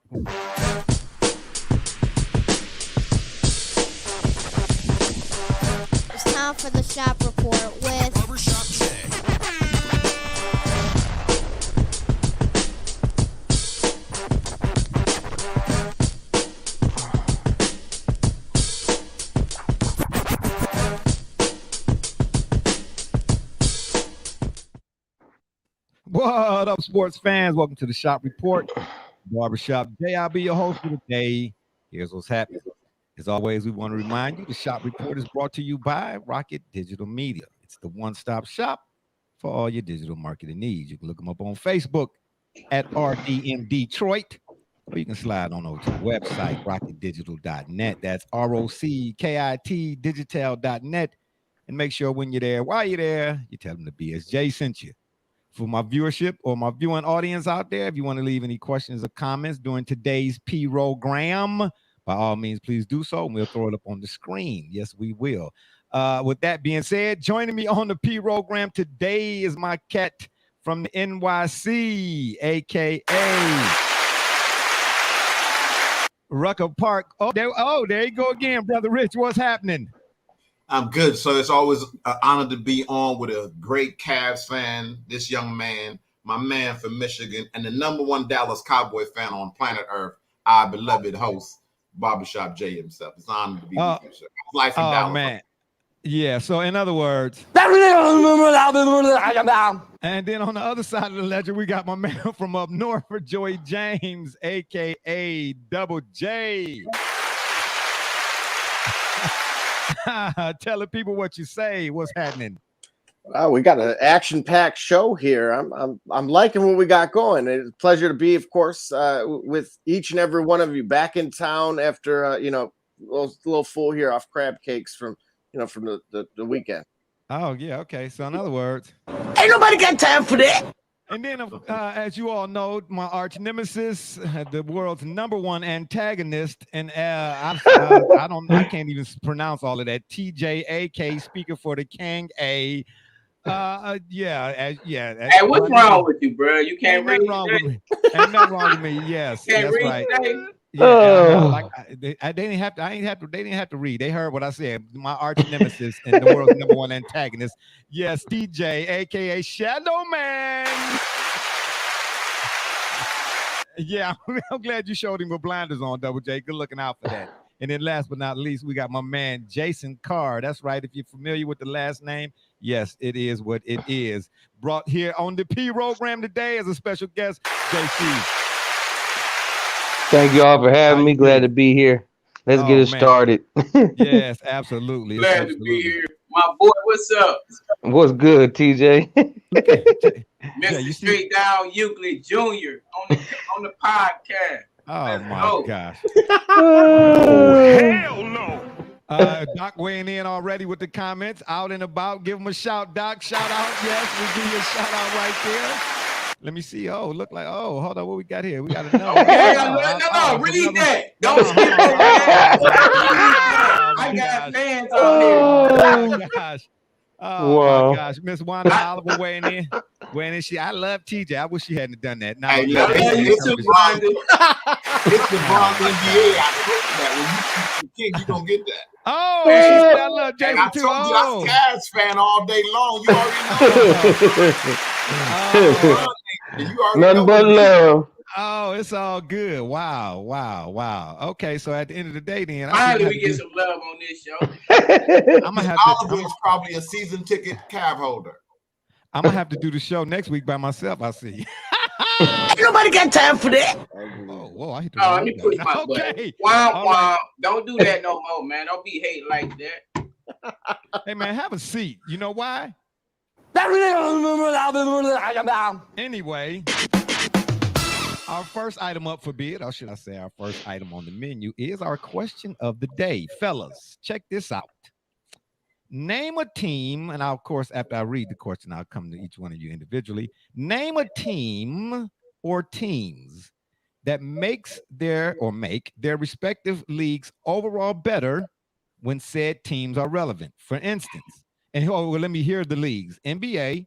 It's time for the shop report with Barbershop Jay. What up, sports fans? Welcome to the Shop Report. Barbershop Jay. I'll be your host for the day. Here's what's happening. As always, we want to remind you the Shop Report is brought to you by Rocket Digital Media. It's the one-stop shop for all your digital marketing needs. You can look them up on Facebook at RDM Detroit, or you can slide on over to the website, rocketdigital.net. That's ROCKIT digital.net. And make sure when you're there, while you're there, you tell them the BSJ sent you. For my viewership or my viewing audience out there, if you want to leave any questions or comments during today's P-rogram, by all means, please do so, and we'll throw it up on the screen. Yes, we will. With that being said, joining me on the P-rogram today is my cat from the NYC, a.k.a. Rucker Park. Oh, there you go again, Brother Rich. What's happening? I'm good. So it's always an honor to be on with a great Cavs fan, this young man, my man from Michigan, and the #1 Dallas Cowboy fan on planet Earth, our beloved host, Barbershop Jay himself. It's an honor to be with you, sir. Life in Dallas. Man. Yeah, so in other words, and then on the other side of the ledger, we got my man from up north, for Joey James, a.k.a. Double J. Telling people what you say. What's happening? We got an action-packed show here. I'm liking what we got going. It's a pleasure to be, of course, with each and every one of you back in town after a little full here off crab cakes from the weekend. Oh yeah, okay. So in other words, ain't nobody got time for that. And then, as you all know, my arch nemesis, the world's #1 antagonist, and I can't even pronounce all of that. TJAK, speaker for the King A. Hey, what's wrong with you, bro? You can't read. Ain't nothing wrong with me. Yes, can't that's read right. today? Yeah, they didn't have to read. They heard what I said. My arch nemesis and the world's #1 antagonist. Yes, DJ, aka Shadow Man. Yeah, I'm glad you showed him with blinders on, Double J. Good looking out for that. And then last but not least, we got my man Jason Carr. That's right. If you're familiar with the last name, yes, it is what it is. Brought here on the P-rogram today as a special guest, JC. Thank you all for having me. Glad to be here. Let's get it started. Yes, absolutely. Glad to be here. My boy, what's up? What's good, TJ? Mr. Straight Down Euclid Jr. on the podcast. Oh, my gosh. Hell no. Doc weighing in already with the comments. Out and about. Give him a shout, Doc. Shout out. Yes, we give you a shout out right there. Let me see. Oh, look like. Oh, hold on. What we got here? We got another. No. Read that. Don't skip over that. I got fans on here. Oh my gosh. Oh wow. My gosh. Miss Wanda Oliver weighing in. I love TJ. I wish she hadn't done that. No, it's the Bronx NBA. I told you that. When you gonna get that. Oh, I love Jason I too. told you I'm a Cavs fan all day long. You already know. Nothing but love. Oh, it's all good. Wow. Okay, so at the end of the day, then finally we get some love on this show. I'm gonna have Oliver is probably a season ticket Cav holder. I'm gonna have to do the show next week by myself. I see. Ain't nobody got time for that. Whoa! I hit the let me push my button. Wow. Right. Don't do that no more, man. Don't be hating like that. Hey, man, have a seat. You know why? Anyway, our first item up for bid, or should I say our first item on the menu, is our question of the day. Fellas, check this out. Name a team, and of course, after I read the question, I'll come to each one of you individually. Name a team or teams that make their respective leagues overall better when said teams are relevant. For instance, and let me hear the leagues: NBA,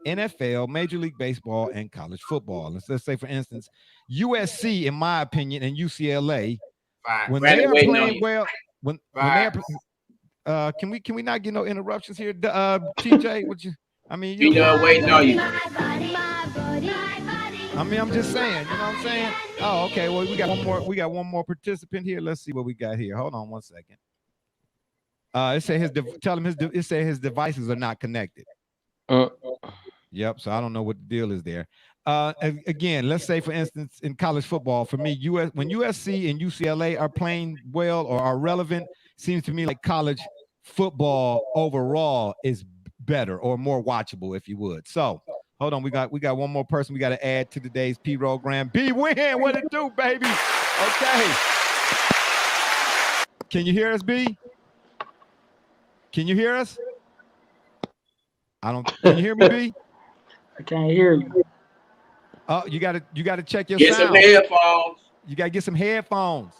NFL, Major League Baseball, and college football. Let's say, for instance, USC, in my opinion, and UCLA, when Brandon they are waiting on playing you. well, when they are, can we not get no interruptions here? TJ, what you? I mean, Be done waiting on you. I mean, I'm just saying, you know what I'm saying? Oh, okay. Well, we got one more participant here. Let's see what we got here. Hold on one second. It said it said his devices are not connected. Yep. So I don't know what the deal is there. Again, let's say for instance in college football, for me, when USC and UCLA are playing well or are relevant, seems to me like college football overall is better or more watchable, if you would. So hold on, we got one more person we got to add to today's program. B Win, what it do, baby? Okay. Can you hear us, B? Can you hear us? Can you hear me, B? I can't hear you. Oh, you gotta check your Get sound. some headphones. You gotta get some headphones.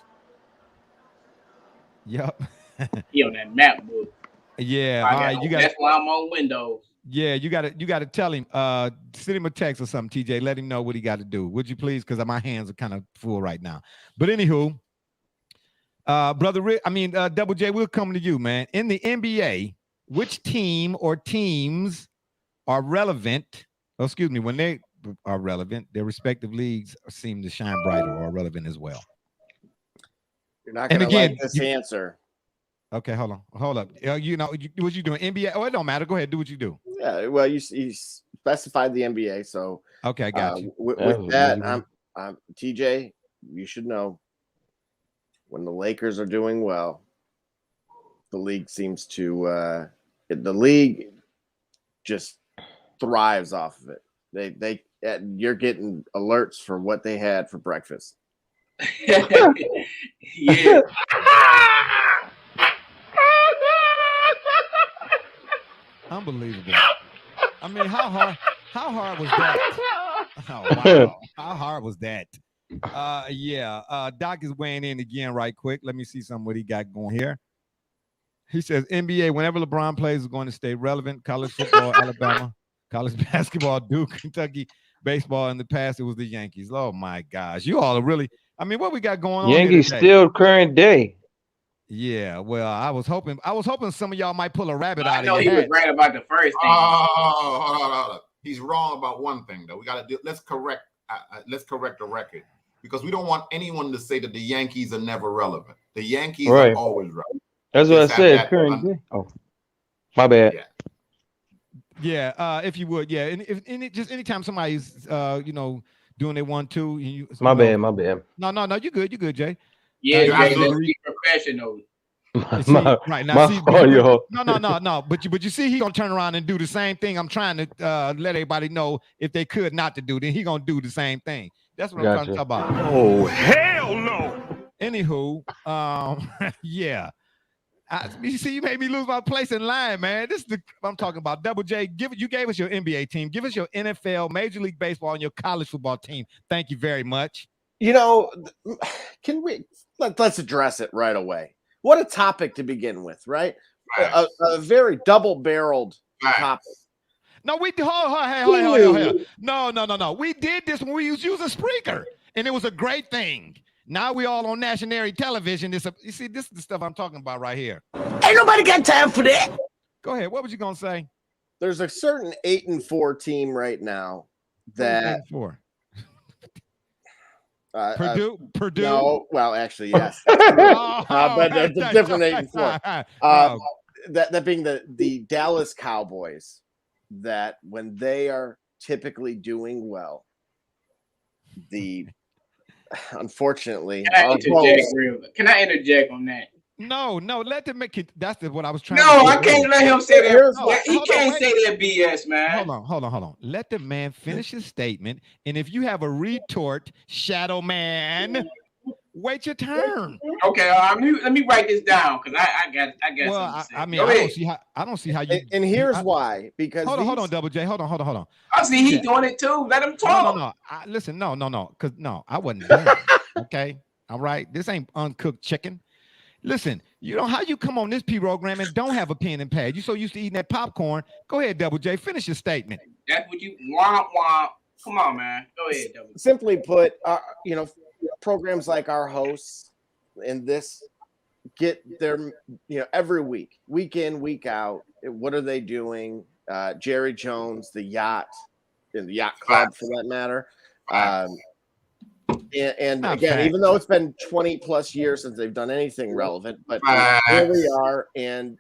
Yep. He on that MacBook. Yeah. All right. That's why I'm on Windows. Yeah, you gotta tell him. Send him a text or something, TJ. Let him know what he got to do. Would you please? Because my hands are kind of full right now. But anywho, brother Rick, Double J, we're coming to you, man. In the NBA, which team or teams are relevant? Oh, excuse me, when they are relevant, their respective leagues seem to shine brighter or are relevant as well. You're not going to like this answer. Okay, hold up. What you doing? NBA? Oh, it don't matter. Go ahead, do what you do. Yeah, well, you specified the NBA, so okay, I got you. With that, I'm TJ. You should know when the Lakers are doing well, the league seems to the league just thrives off of it. You're getting alerts for what they had for breakfast. Yeah. Unbelievable. I mean, how hard was that? Oh, wow. How hard was that? Yeah. Doc is weighing in again right quick. Let me see what he got going here. He says NBA, whenever LeBron plays, is going to stay relevant. College football, Alabama. College basketball, Duke, Kentucky. Baseball, in the past, it was the Yankees. Oh, my gosh. You all are really, what we got going on here Yankees today? Still current day. Yeah, well, I was hoping some of y'all might pull a rabbit out of your head. I know he was right about the first thing. Oh, hold on. He's wrong about one thing, though. We got to do. Let's correct the record, because we don't want anyone to say that the Yankees are never relevant. The Yankees are always relevant. That's what I said. Current day. Oh, my bad. Yeah. If you would, yeah, and just anytime somebody's doing their 1-2. My bad. No, you good, Jay. Yeah, Jay, let's be professional. Right now, no. But you see, he's gonna turn around and do the same thing. I'm trying to let everybody know if they could not to do, then he's gonna do the same thing. That's what I'm trying to talk about. Oh, hell no. Anywho, yeah. You see, you made me lose my place in line, man. This is I'm talking about. Double J, you gave us your NBA team. Give us your NFL, Major League Baseball, and your college football team. Thank you very much. Can let's address it right away. What a topic to begin with, right? A very double-barreled topic. No, we No. We did this when we was using Spreaker, and it was a great thing. Now we all on national television. You see, this is the stuff I'm talking about right here. Ain't nobody got time for that. Go ahead. What was you gonna say? There's a certain 8-4 team right now that 8-4. Purdue. No, well, actually, yes. But it's a different 8-4. That being the Dallas Cowboys. That when they are typically doing well, unfortunately, can I interject on that? No, let them make it. That's what I was trying. No, I can't let him say that. He can't say that BS, man. Hold on. Let the man finish his statement. And if you have a retort, Shadow Man, wait your turn. Okay, let me write this down because I got. Well, I don't see how you. And here's why. Because hold on, Double J. Hold on. I see he doing it too. Let him talk. No. Listen, no. Because I wasn't doing it. Okay, all right. This ain't uncooked chicken. Listen, how you come on this program and don't have a pen and pad? You so used to eating that popcorn. Go ahead, Double J. Finish your statement. That's what you want. Come on, man. Go ahead, W. Simply put, programs like our hosts and this get their, every week in, week out. What are they doing? Jerry Jones, the yacht, and the yacht club for that matter. And again, even though it's been 20 plus years since they've done anything relevant, but here we are. And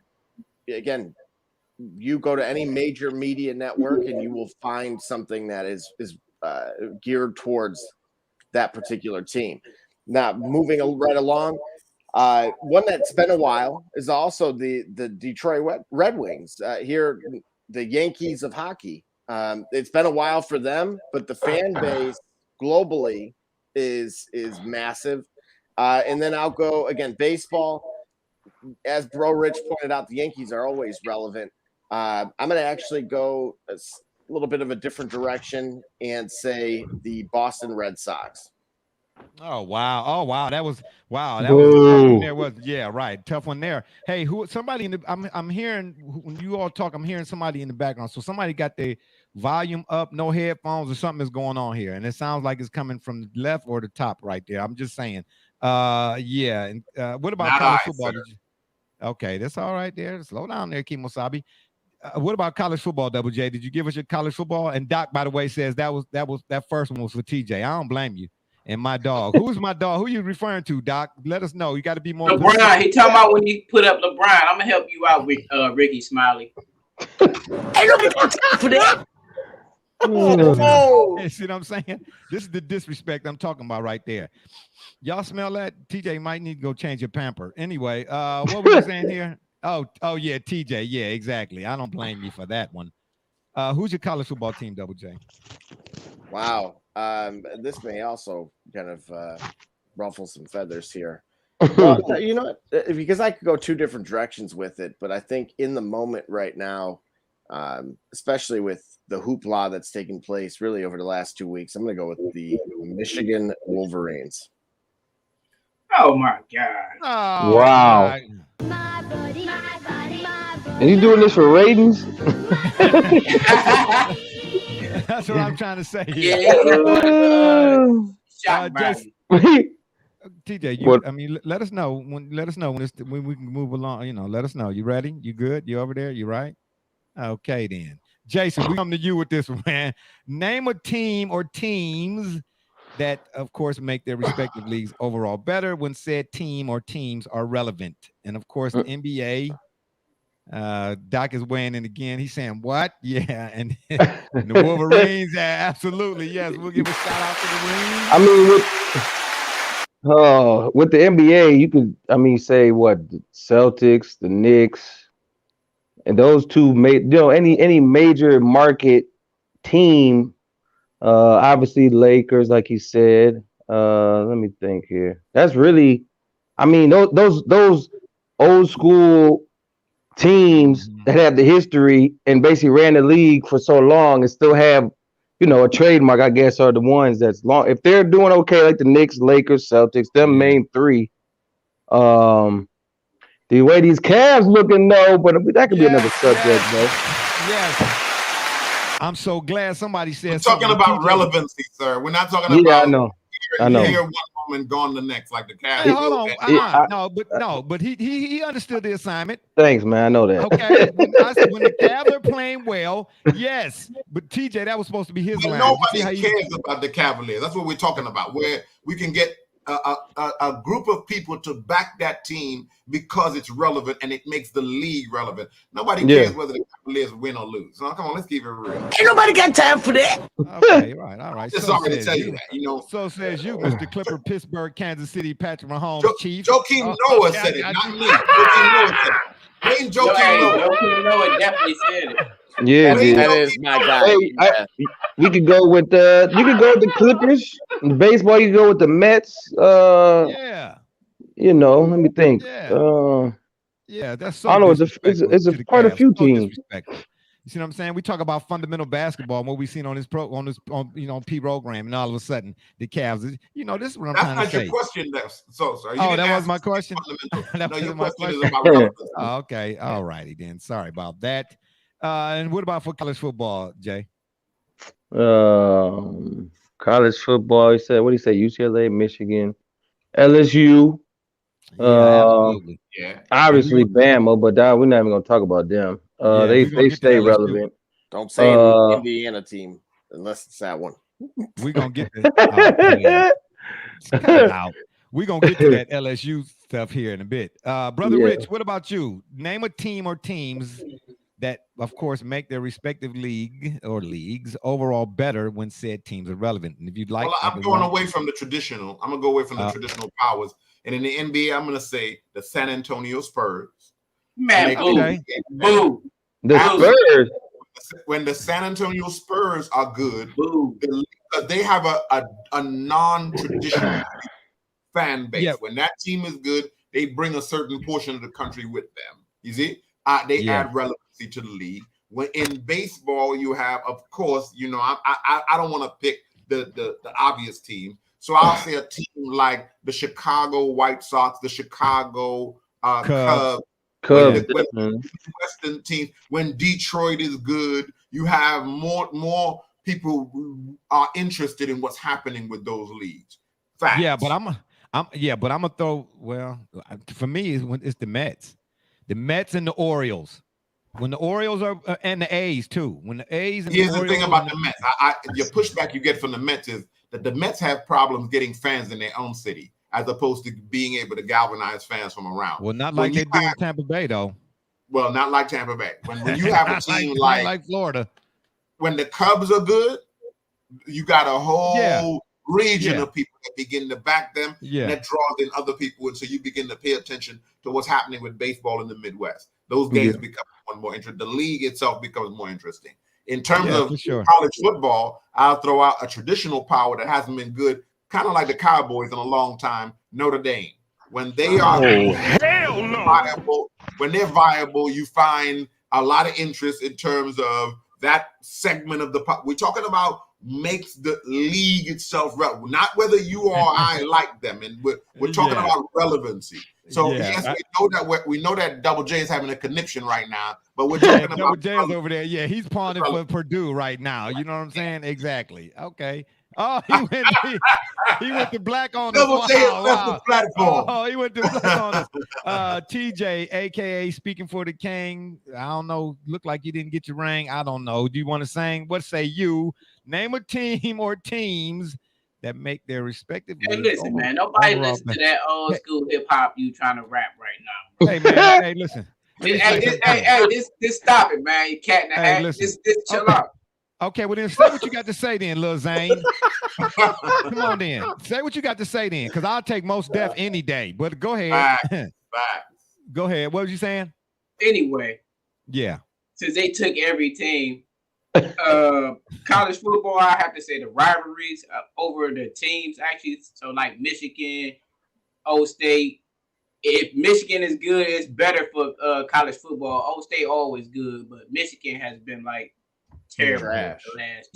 again, you go to any major media network and you will find something that is geared towards that particular team. Now, moving right along, one that's been a while is also the Detroit Red Wings. Here, the Yankees of hockey. It's been a while for them, but the fan base globally is massive. And then I'll go again, baseball. As Bro Rich pointed out, the Yankees are always relevant. I'm going to actually go a little bit of a different direction and say the Boston Red Sox. Oh wow! That was a tough one there. Tough one there. Hey, somebody in the I'm hearing when you all talk, I'm hearing somebody in the background. So somebody got the volume up, no headphones, or something is going on here, and it sounds like it's coming from the left or the top right there. I'm just saying. And what about college football? Okay, that's all right there. Slow down there, Kimosabi. What about college football, Double J? Did you give us your college football? And Doc, by the way, says that first one was for TJ. I don't blame you. And my dog. Who's my dog? Who you referring to, Doc? Let us know. You got to be more. LeBron. He talking about when you put up LeBron. I'm gonna help you out with Ricky Smiley. Ain't nobody got time for that. Oh. See what I'm saying? This is the disrespect I'm talking about right there. Y'all smell that? TJ might need to go change your pamper. Anyway, what were you saying here? Oh yeah, TJ. Yeah, exactly. I don't blame you for that one. Who's your college football team, Double J? Wow. This may also kind of ruffle some feathers here. Well, you know what? Because I could go two different directions with it, but I think in the moment right now, especially with the hoopla that's taking place really over the last 2 weeks, I'm going to go with the Michigan Wolverines. Oh my God! Oh, wow! My buddy. And you doing this for ratings? That's what I'm trying to say. TJ, let us know when we can move along. Let us know. You ready? You good? You over there? You right? Okay, then. Jason, we come to you with this one, man. Name a team or teams that, of course, make their respective leagues overall better when said team or teams are relevant. And of course, the NBA. Doc is weighing in again. He's saying, what? Yeah. And the Wolverines, yeah, absolutely. Yes. We'll give a shout out to the Wolverines. I mean, with the NBA, you could, say what? The Celtics, the Knicks, and those two any major market team, obviously Lakers, like he said. Let me think here. That's really, those old school teams that have the history and basically ran the league for so long and still have, a trademark, I guess, are the ones that's long. If they're doing okay, like the Knicks, Lakers, Celtics, them main three. The way these Cavs looking, no, but that could be another subject, though. Yes. I'm so glad somebody said. We're talking about relevancy, sir. We're not talking about. I know. Here one moment, gone the next, like the Cavs. Hey, hold on. But he understood the assignment. Thanks, man. I know that. Okay. When the Cavs are playing well, yes. But TJ, that was supposed to be his line. Nobody cares about the Cavaliers. That's what we're talking about. Where we can get a group of people to back that team because it's relevant and it makes the league relevant. Nobody cares whether the Cavaliers win or lose. So come on, let's keep it real. Ain't nobody got time for that. Okay, right, all right. Just sorry to tell you that, So says you, Mr. Clipper, Pittsburgh, Kansas City, Patrick Mahomes, Chiefs. Joakim Noah said it, not me. Joakim Noah said it. Ain't Joakim Noah definitely said it. Yeah, that is my guy. Hey, we could go with the Clippers. In baseball, you could go with the Mets. Let me think. That's so. I don't know. It's a part of a few teams. You see what I'm saying? We talk about fundamental basketball and what we've seen on this program, P program, and all of a sudden the Cavs. This is what I'm trying to say. That's not your question, sir. That was my question. That was your question is about relevance. Okay, all righty then. Sorry about that. And what about for college football, Jay? College football. He said, what did he say? UCLA, Michigan, LSU. Yeah, absolutely. Yeah. Obviously Bama, but we're not even gonna talk about them. Yeah, They we're gonna get to stay LSU. relevant. Don't say the Indiana team unless it's that one. We're gonna get to cut it out. We're gonna get to that LSU stuff here in a bit. Brother Yeah. Rich, what about you? Name a team or teams that, of course, make their respective league or leagues overall better when said teams are relevant. And if you'd like, Well, I'm going away from the traditional. I'm gonna go away from the traditional powers. And in the NBA, I'm gonna say the San Antonio Spurs. Man, Okay. boo. The Spurs. When the San Antonio Spurs are good, Boo. because they have a non-traditional fan base. Yeah. When that team is good, they bring a certain portion of the country with them. You see, they add relevancy to the league. When in baseball, you have, of course, you know, I don't want to pick the obvious team, so I'll say a team like the Chicago White Sox, the Chicago Cubs. When Western teams, when Detroit is good, you have more people who are interested in what's happening with those leagues. Facts. Yeah, but I'm gonna throw. Well, for me, it's the Mets, and the Orioles. When the Orioles are and the A's too. When the A's and here's the the thing about the Mets. Your pushback you get from the Mets is that the Mets have problems getting fans in their own city, as opposed to being able to galvanize fans from around. Well, not like they do in Tampa Bay, though. Well, not like Tampa Bay. When you have a team like Florida, when the Cubs are good, you got a whole region of people that begin to back them. And that draws in other people, and so you begin to pay attention to what's happening with baseball in the Midwest. Those games become more and more interesting. The league itself becomes more interesting. In terms of college football, I'll throw out a traditional power that hasn't been good, kind of like the Cowboys in a long time, Notre Dame. When they are viable, when they're viable, you find a lot of interest in terms of that segment of the we're talking about makes the league itself relevant, not whether you or I like them, and we're talking about relevancy. So yes, we know that Double J is having a conniption right now, but we're talking about Double J is over there. Yeah, he's pawning for Purdue right now. You know what I'm saying? Exactly. Okay. Oh, he went to black on us. Double J left the platform. Oh, he went to black on us. TJ, aka Speaking for the King. I don't know. Look like you didn't get your ring. I don't know. Do you want to sing? What say you? Name a team or teams that make their respective. Hey, listen, man. Nobody listen to that old school hip hop you trying to rap right now. Hey, man. Hey, listen. This stop it, man. You cat in the hat. This chill out. Okay, well then say what you got to say then, Lil Zane. Come on then. Say what you got to say then, because I'll take most deaf any day. But go ahead. Bye. Go ahead. What was you saying? Anyway. Yeah. Since they took every team, college football, I have to say the rivalries over the teams, actually. So like Michigan, O State. If Michigan is good, it's better for college football. O State always good, but Michigan has been like terrible the last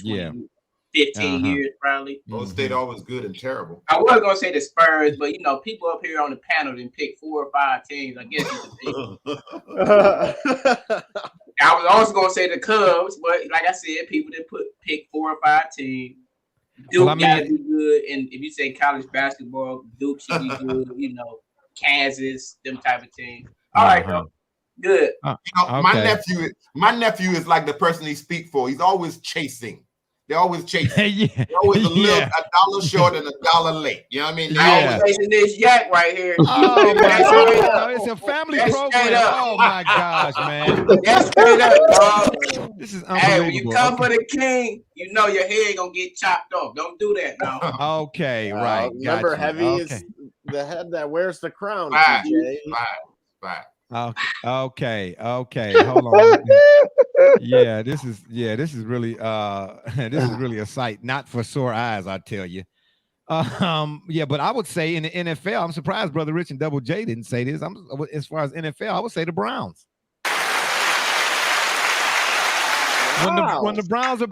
15 years, probably. O State always good and terrible. I was gonna say the Spurs, but you know, people up here on the panel didn't pick 4 or 5 teams. I guess you could pick. I was also gonna say the Cubs, but like I said, people didn't pick 4 or 5 teams. Duke gotta be good, and if you say college basketball, Duke should be good. You know, Kansas, them type of teams. All right, though. Good. You know, my nephew is like the person he speak for. He's always chasing. They're always chasing. They're always a dollar short and $1 late. You know what I mean? Always chasing this yak right here. Oh my God. It's a family program. Oh my gosh, man. That's straight up, dog. This is unbelievable. Hey, when you come for the king, you know your head gonna get chopped off. Don't do that now. Okay, right. Remember, Heavy is the head that wears the crown. Bye. Okay. Hold on. This is really this is really a sight not for sore eyes, I tell you. But I would say in the NFL, I'm surprised Brother Rich and Double J didn't say this. As far as NFL, I would say the Browns. When the Browns are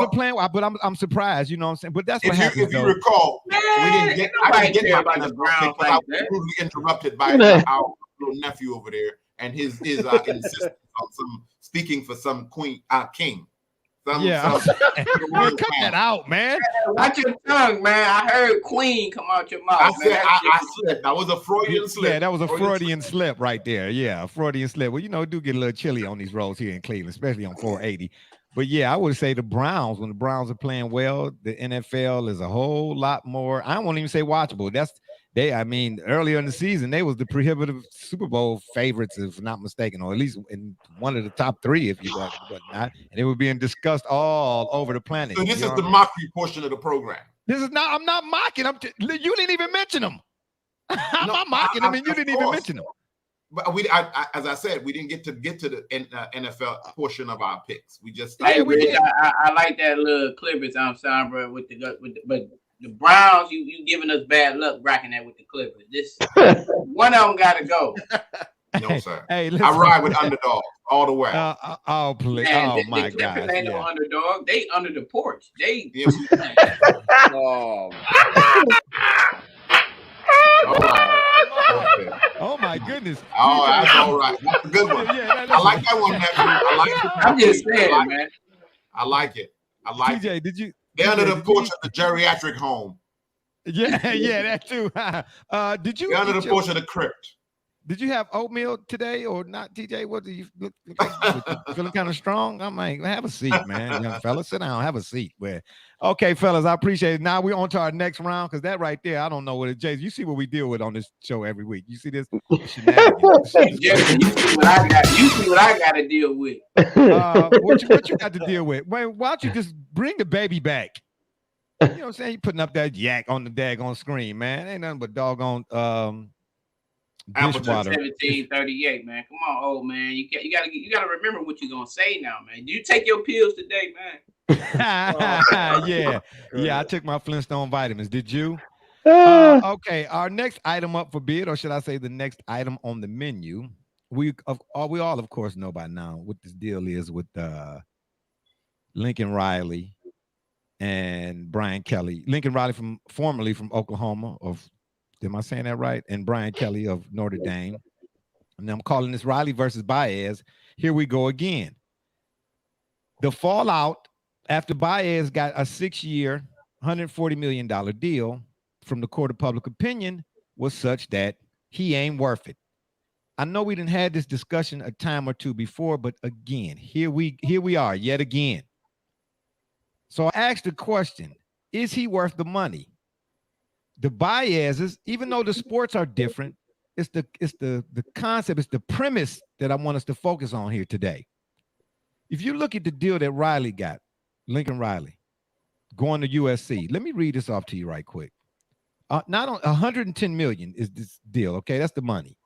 playing, but I'm surprised, you know what I'm saying? But that's what happens. If you recall, I didn't get about the Browns like I was rudely interrupted by our little nephew over there and his insistence on some speaking for some king. Yeah. Man, cut that out, man. Watch your tongue, man. I heard Queen come out your mouth. I man. said I slipped. That was a Freudian slip. Yeah, that was a Freudian slip right there. Yeah, a Freudian slip. Well, it do get a little chilly on these roads here in Cleveland, especially on 480. But yeah, I would say the Browns, when the Browns are playing well, the NFL is a whole lot more. I won't even say watchable. Earlier in the season, they was the prohibitive Super Bowl favorites, if not mistaken, or at least in one of the top three, if you but not. And they were being discussed all over the planet. So this is the mockery portion of the program. This is not. I'm not mocking. You didn't even mention them. I'm not mocking them, and you didn't even mention them. But as I said, we didn't get to the NFL portion of our picks. We just I like that little Clippers. I'm sorry, bro. But the Browns, you giving us bad luck rocking that with the Clippers. This one of them got to go. No, sir. Hey, I ride with underdogs all the way. My God! Ain't no underdog. They under the porch. They. Oh. Oh my goodness! Oh, that's all right. That's a good one. I like that one, nephew. I like it. I'm just saying, man. I like it. TJ, did you? They're under the porch of the geriatric home. Yeah, that too. Did you? They're under the porch of the crypt. Did you have oatmeal today or not, TJ? What do you look like? Feeling kind of strong? I'm like, have a seat, man. Young fella, sit down, have a seat. Okay, fellas, I appreciate it. Now we're on to our next round because that right there, I don't know what it is. You see what we deal with on this show every week. You see this shenanigans. You see what I got to deal with. What you got to deal with? Wait, why don't you just bring the baby back? You know what I'm saying? You putting up that yak on the daggone screen, man. Ain't nothing but doggone Appleton 1738, man. Come on, old man. You gotta remember what you're gonna say now, man. Do you take your pills today, man? Yeah. I took my Flintstone vitamins. Did you? Okay. Our next item up for bid, or should I say the next item on the menu? We all, of course, know by now what this deal is with Lincoln Riley and Brian Kelly. Lincoln Riley formerly from Oklahoma, am I saying that right? And Brian Kelly of Notre Dame. And I'm calling this Riley versus Baez. Here we go again. The fallout after Baez got a 6-year, $140 million deal from the court of public opinion was such that he ain't worth it. I know we didn't have this discussion a time or two before, but again, here we are yet again. So I asked the question, is he worth the money? The Baez's, even though the sports are different, it's the concept, it's the premise that I want us to focus on here today. If you look at the deal that Riley got, Lincoln Riley, going to USC, let me read this off to you right quick. Not on $110 million is this deal, okay? That's the money.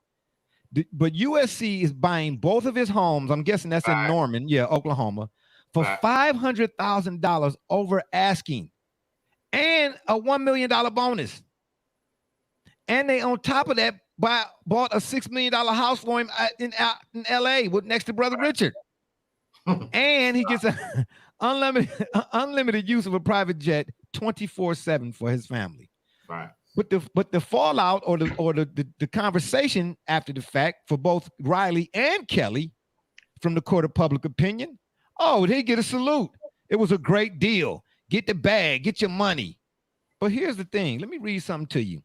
But USC is buying both of his homes. I'm guessing that's in Norman, Oklahoma, for $500,000 over asking. And a $1 million bonus. And they, on top of that, bought a $6 million house for him in LA next to Brother Richard. And he gets a unlimited use of a private jet 24/7 for his family. Right. But the fallout or the conversation after the fact for both Riley and Kelly from the court of public opinion, they get a salute. It was a great deal. Get the bag, get your money. But here's the thing. Let me read something to you.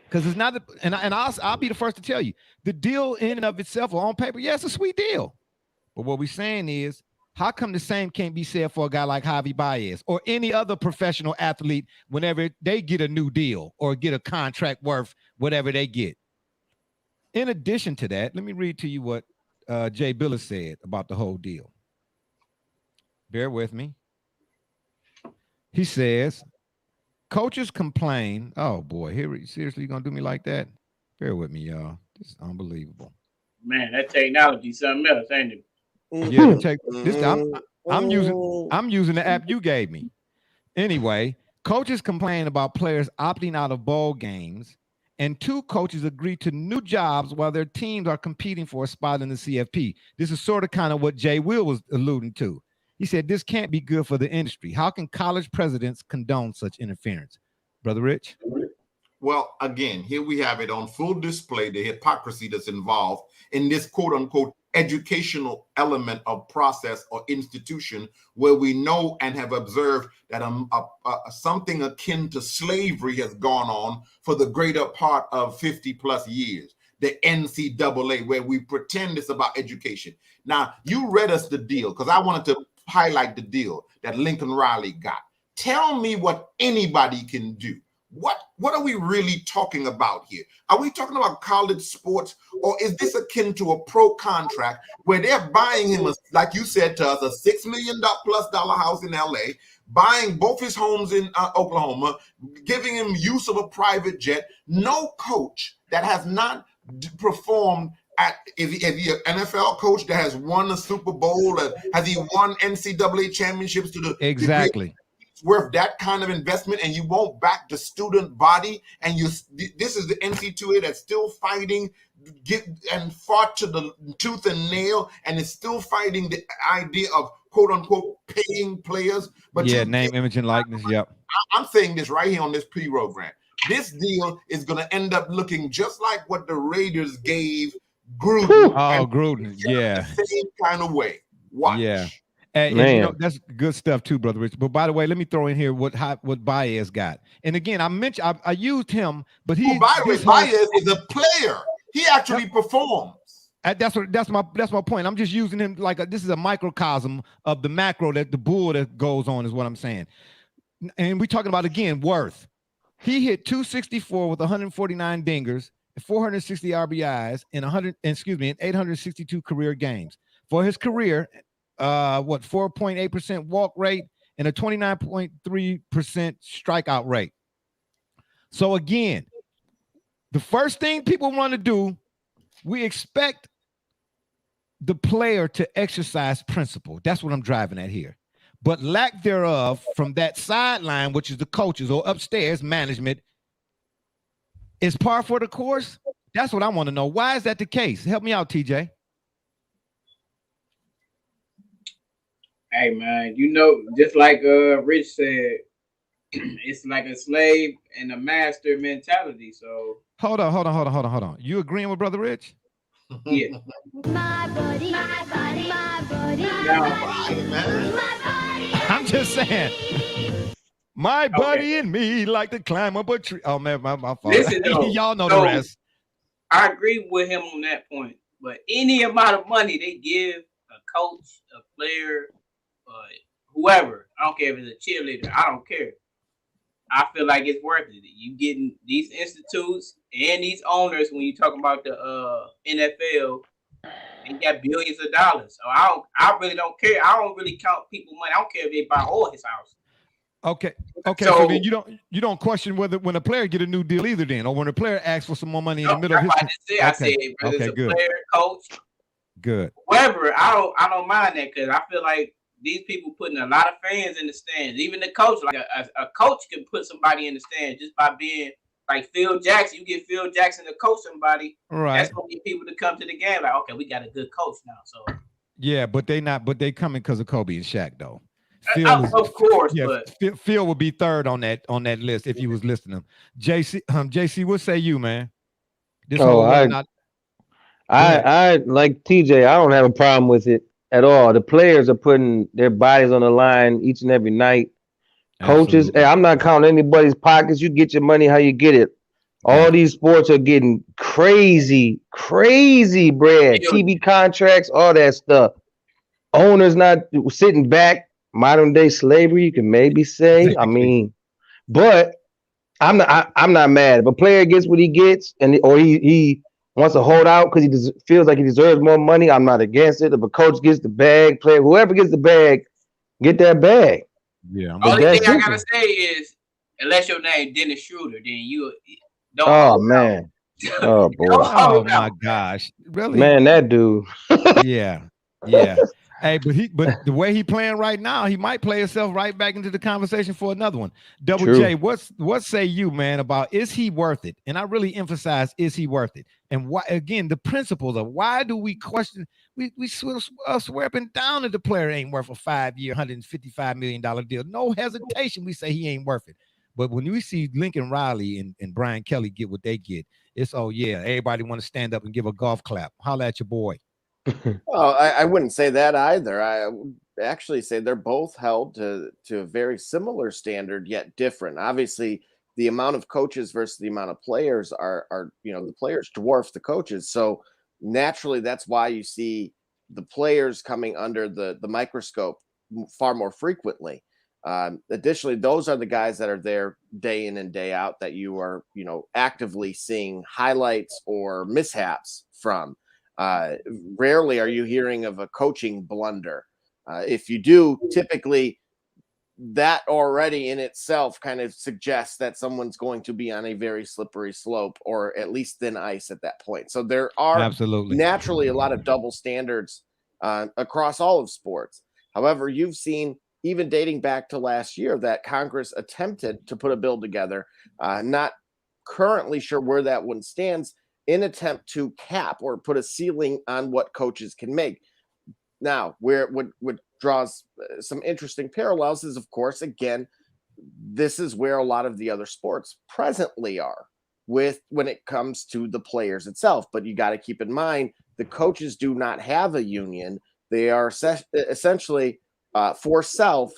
Because it's not, I'll be the first to tell you, the deal in and of itself or on paper, it's a sweet deal. But what we're saying is, how come the same can't be said for a guy like Javy Baez or any other professional athlete whenever they get a new deal or get a contract worth whatever they get? In addition to that, let me read to you what Jay Billis said about the whole deal. Bear with me. He says, coaches complain. Oh boy, seriously, you gonna do me like that? Bear with me, y'all. This is unbelievable. Man, that technology something else, ain't it? Yeah, I'm using the app you gave me. Anyway, coaches complain about players opting out of bowl games, and 2 coaches agree to new jobs while their teams are competing for a spot in the CFP. This is sort of kind of what Jay Will was alluding to. He said, this can't be good for the industry. How can college presidents condone such interference? Brother Rich? Well, again, here we have it on full display, the hypocrisy that's involved in this quote unquote educational element of process or institution, where we know and have observed that something akin to slavery has gone on for the greater part of 50 plus years. The NCAA, where we pretend it's about education. Now, you read us the deal because I wanted to highlight the deal that Lincoln Riley got. Tell me what anybody can do. What are we really talking about here? Are we talking about college sports, or is this akin to a pro contract where they're buying him, like you said to us, a $6 million plus house in LA, buying both his homes in Oklahoma, giving him use of a private jet? No coach that has not performed at, is he an NFL coach that has won a Super Bowl? Has he won NCAA championships to the exactly? It's worth that kind of investment, and you won't back the student body. And this is the NCAA that's still fighting, and fought to the tooth and nail, and is still fighting the idea of quote unquote paying players. But yeah, name, image, and likeness. Yep. I'm saying this right here on this program. This deal is going to end up looking just like what the Raiders gave Gruden. Oh, Gruden, yeah, the same kind of way. Watch. Yeah. And you know, that's good stuff too, Brother Rich. But by the way, let me throw in here what Baez got. And again, I mentioned I used him, but he. By the way, Baez is a player. He actually performs. That's my point. I'm just using him like this is a microcosm of the macro that the bull that goes on is what I'm saying. And we're talking about again worth. He hit 264 with 149 dingers, 460 RBIs, and 862 career games for his career. 4.8% walk rate and a 29.3% strikeout rate. So again, the first thing people want to do, we expect the player to exercise principle. That's what I'm driving at here. But lack thereof from that sideline, which is the coaches or upstairs management, is par for the course. That's what I want to know. Why is that the case? Help me out, TJ. Hey man, you know, just like Rich said, it's like a slave and a master mentality. So hold on. You agreeing with Brother Rich? Yeah. My buddy, my buddy, my buddy, my buddy. I'm just saying. My buddy and me like to climb up a tree. Oh man, my fault. Listen, y'all know the rest. I agree with him on that point. But any amount of money they give a coach, a player, whoever, I don't care if it's a cheerleader, I don't care. I feel like it's worth it. You getting these institutes and these owners, when you talk about the NFL, they got billions of dollars. So I really don't care. I don't really count people money. I don't care if they buy all his house. Okay. So then you don't question whether when a player get a new deal either, then, or when a player asks for some more money in the middle of his. I said whether it's a player, coach, good, whoever. I don't mind that because I feel like these people putting a lot of fans in the stands. Even the coach, like a coach can put somebody in the stands just by being like Phil Jackson. You get Phil Jackson to coach somebody, right? That's gonna get people to come to the game. Like, okay, we got a good coach now. So yeah, but they coming because of Kobe and Shaq though. Phil of course, yeah, but Phil would be third on that list if you was listening. JC, what say you, man? I like TJ. I don't have a problem with it at all. The players are putting their bodies on the line each and every night. Coaches, hey, I'm not counting anybody's pockets. You get your money how you get it. All these sports are getting crazy bread. TV contracts, all that stuff. Owners not sitting back. Modern day slavery, you can maybe say. I mean, but I'm not mad. If a player gets what he gets, or he wants to hold out because he feels like he deserves more money, I'm not against it. If a coach gets the bag, player, whoever gets the bag, get that bag. Yeah. Only thing I gotta say is, unless your name Dennis Schroeder, then you don't. Oh man. Oh boy. Oh my gosh. Really? Man, that dude. Yeah. Hey, but the way he playing right now, he might play himself right back into the conversation for another one. Double True. J, what say you, man, about is he worth it? And I really emphasize, is he worth it? And why, again, the principles of why do we question? We swear up and down that the player ain't worth a 5-year, $155 million deal. No hesitation, we say he ain't worth it. But when we see Lincoln Riley and Brian Kelly get what they get, it's everybody want to stand up and give a golf clap. Holla at your boy. Well, I wouldn't say that either. I would actually say they're both held to a very similar standard, yet different. Obviously, the amount of coaches versus the amount of players are the players dwarf the coaches. So naturally, that's why you see the players coming under the microscope far more frequently. Additionally, those are the guys that are there day in and day out that you are, actively seeing highlights or mishaps from. Rarely are you hearing of a coaching blunder. If you do, typically that already in itself kind of suggests that someone's going to be on a very slippery slope or at least thin ice at that point. So there are absolutely naturally a lot of double standards across all of sports. However, you've seen even dating back to last year that Congress attempted to put a bill together, not currently sure where that one stands, in attempt to cap or put a ceiling on what coaches can make. Now, where what draws some interesting parallels is, of course, again, this is where a lot of the other sports presently are with when it comes to the players itself. But you got to keep in mind the coaches do not have a union. They are essentially for self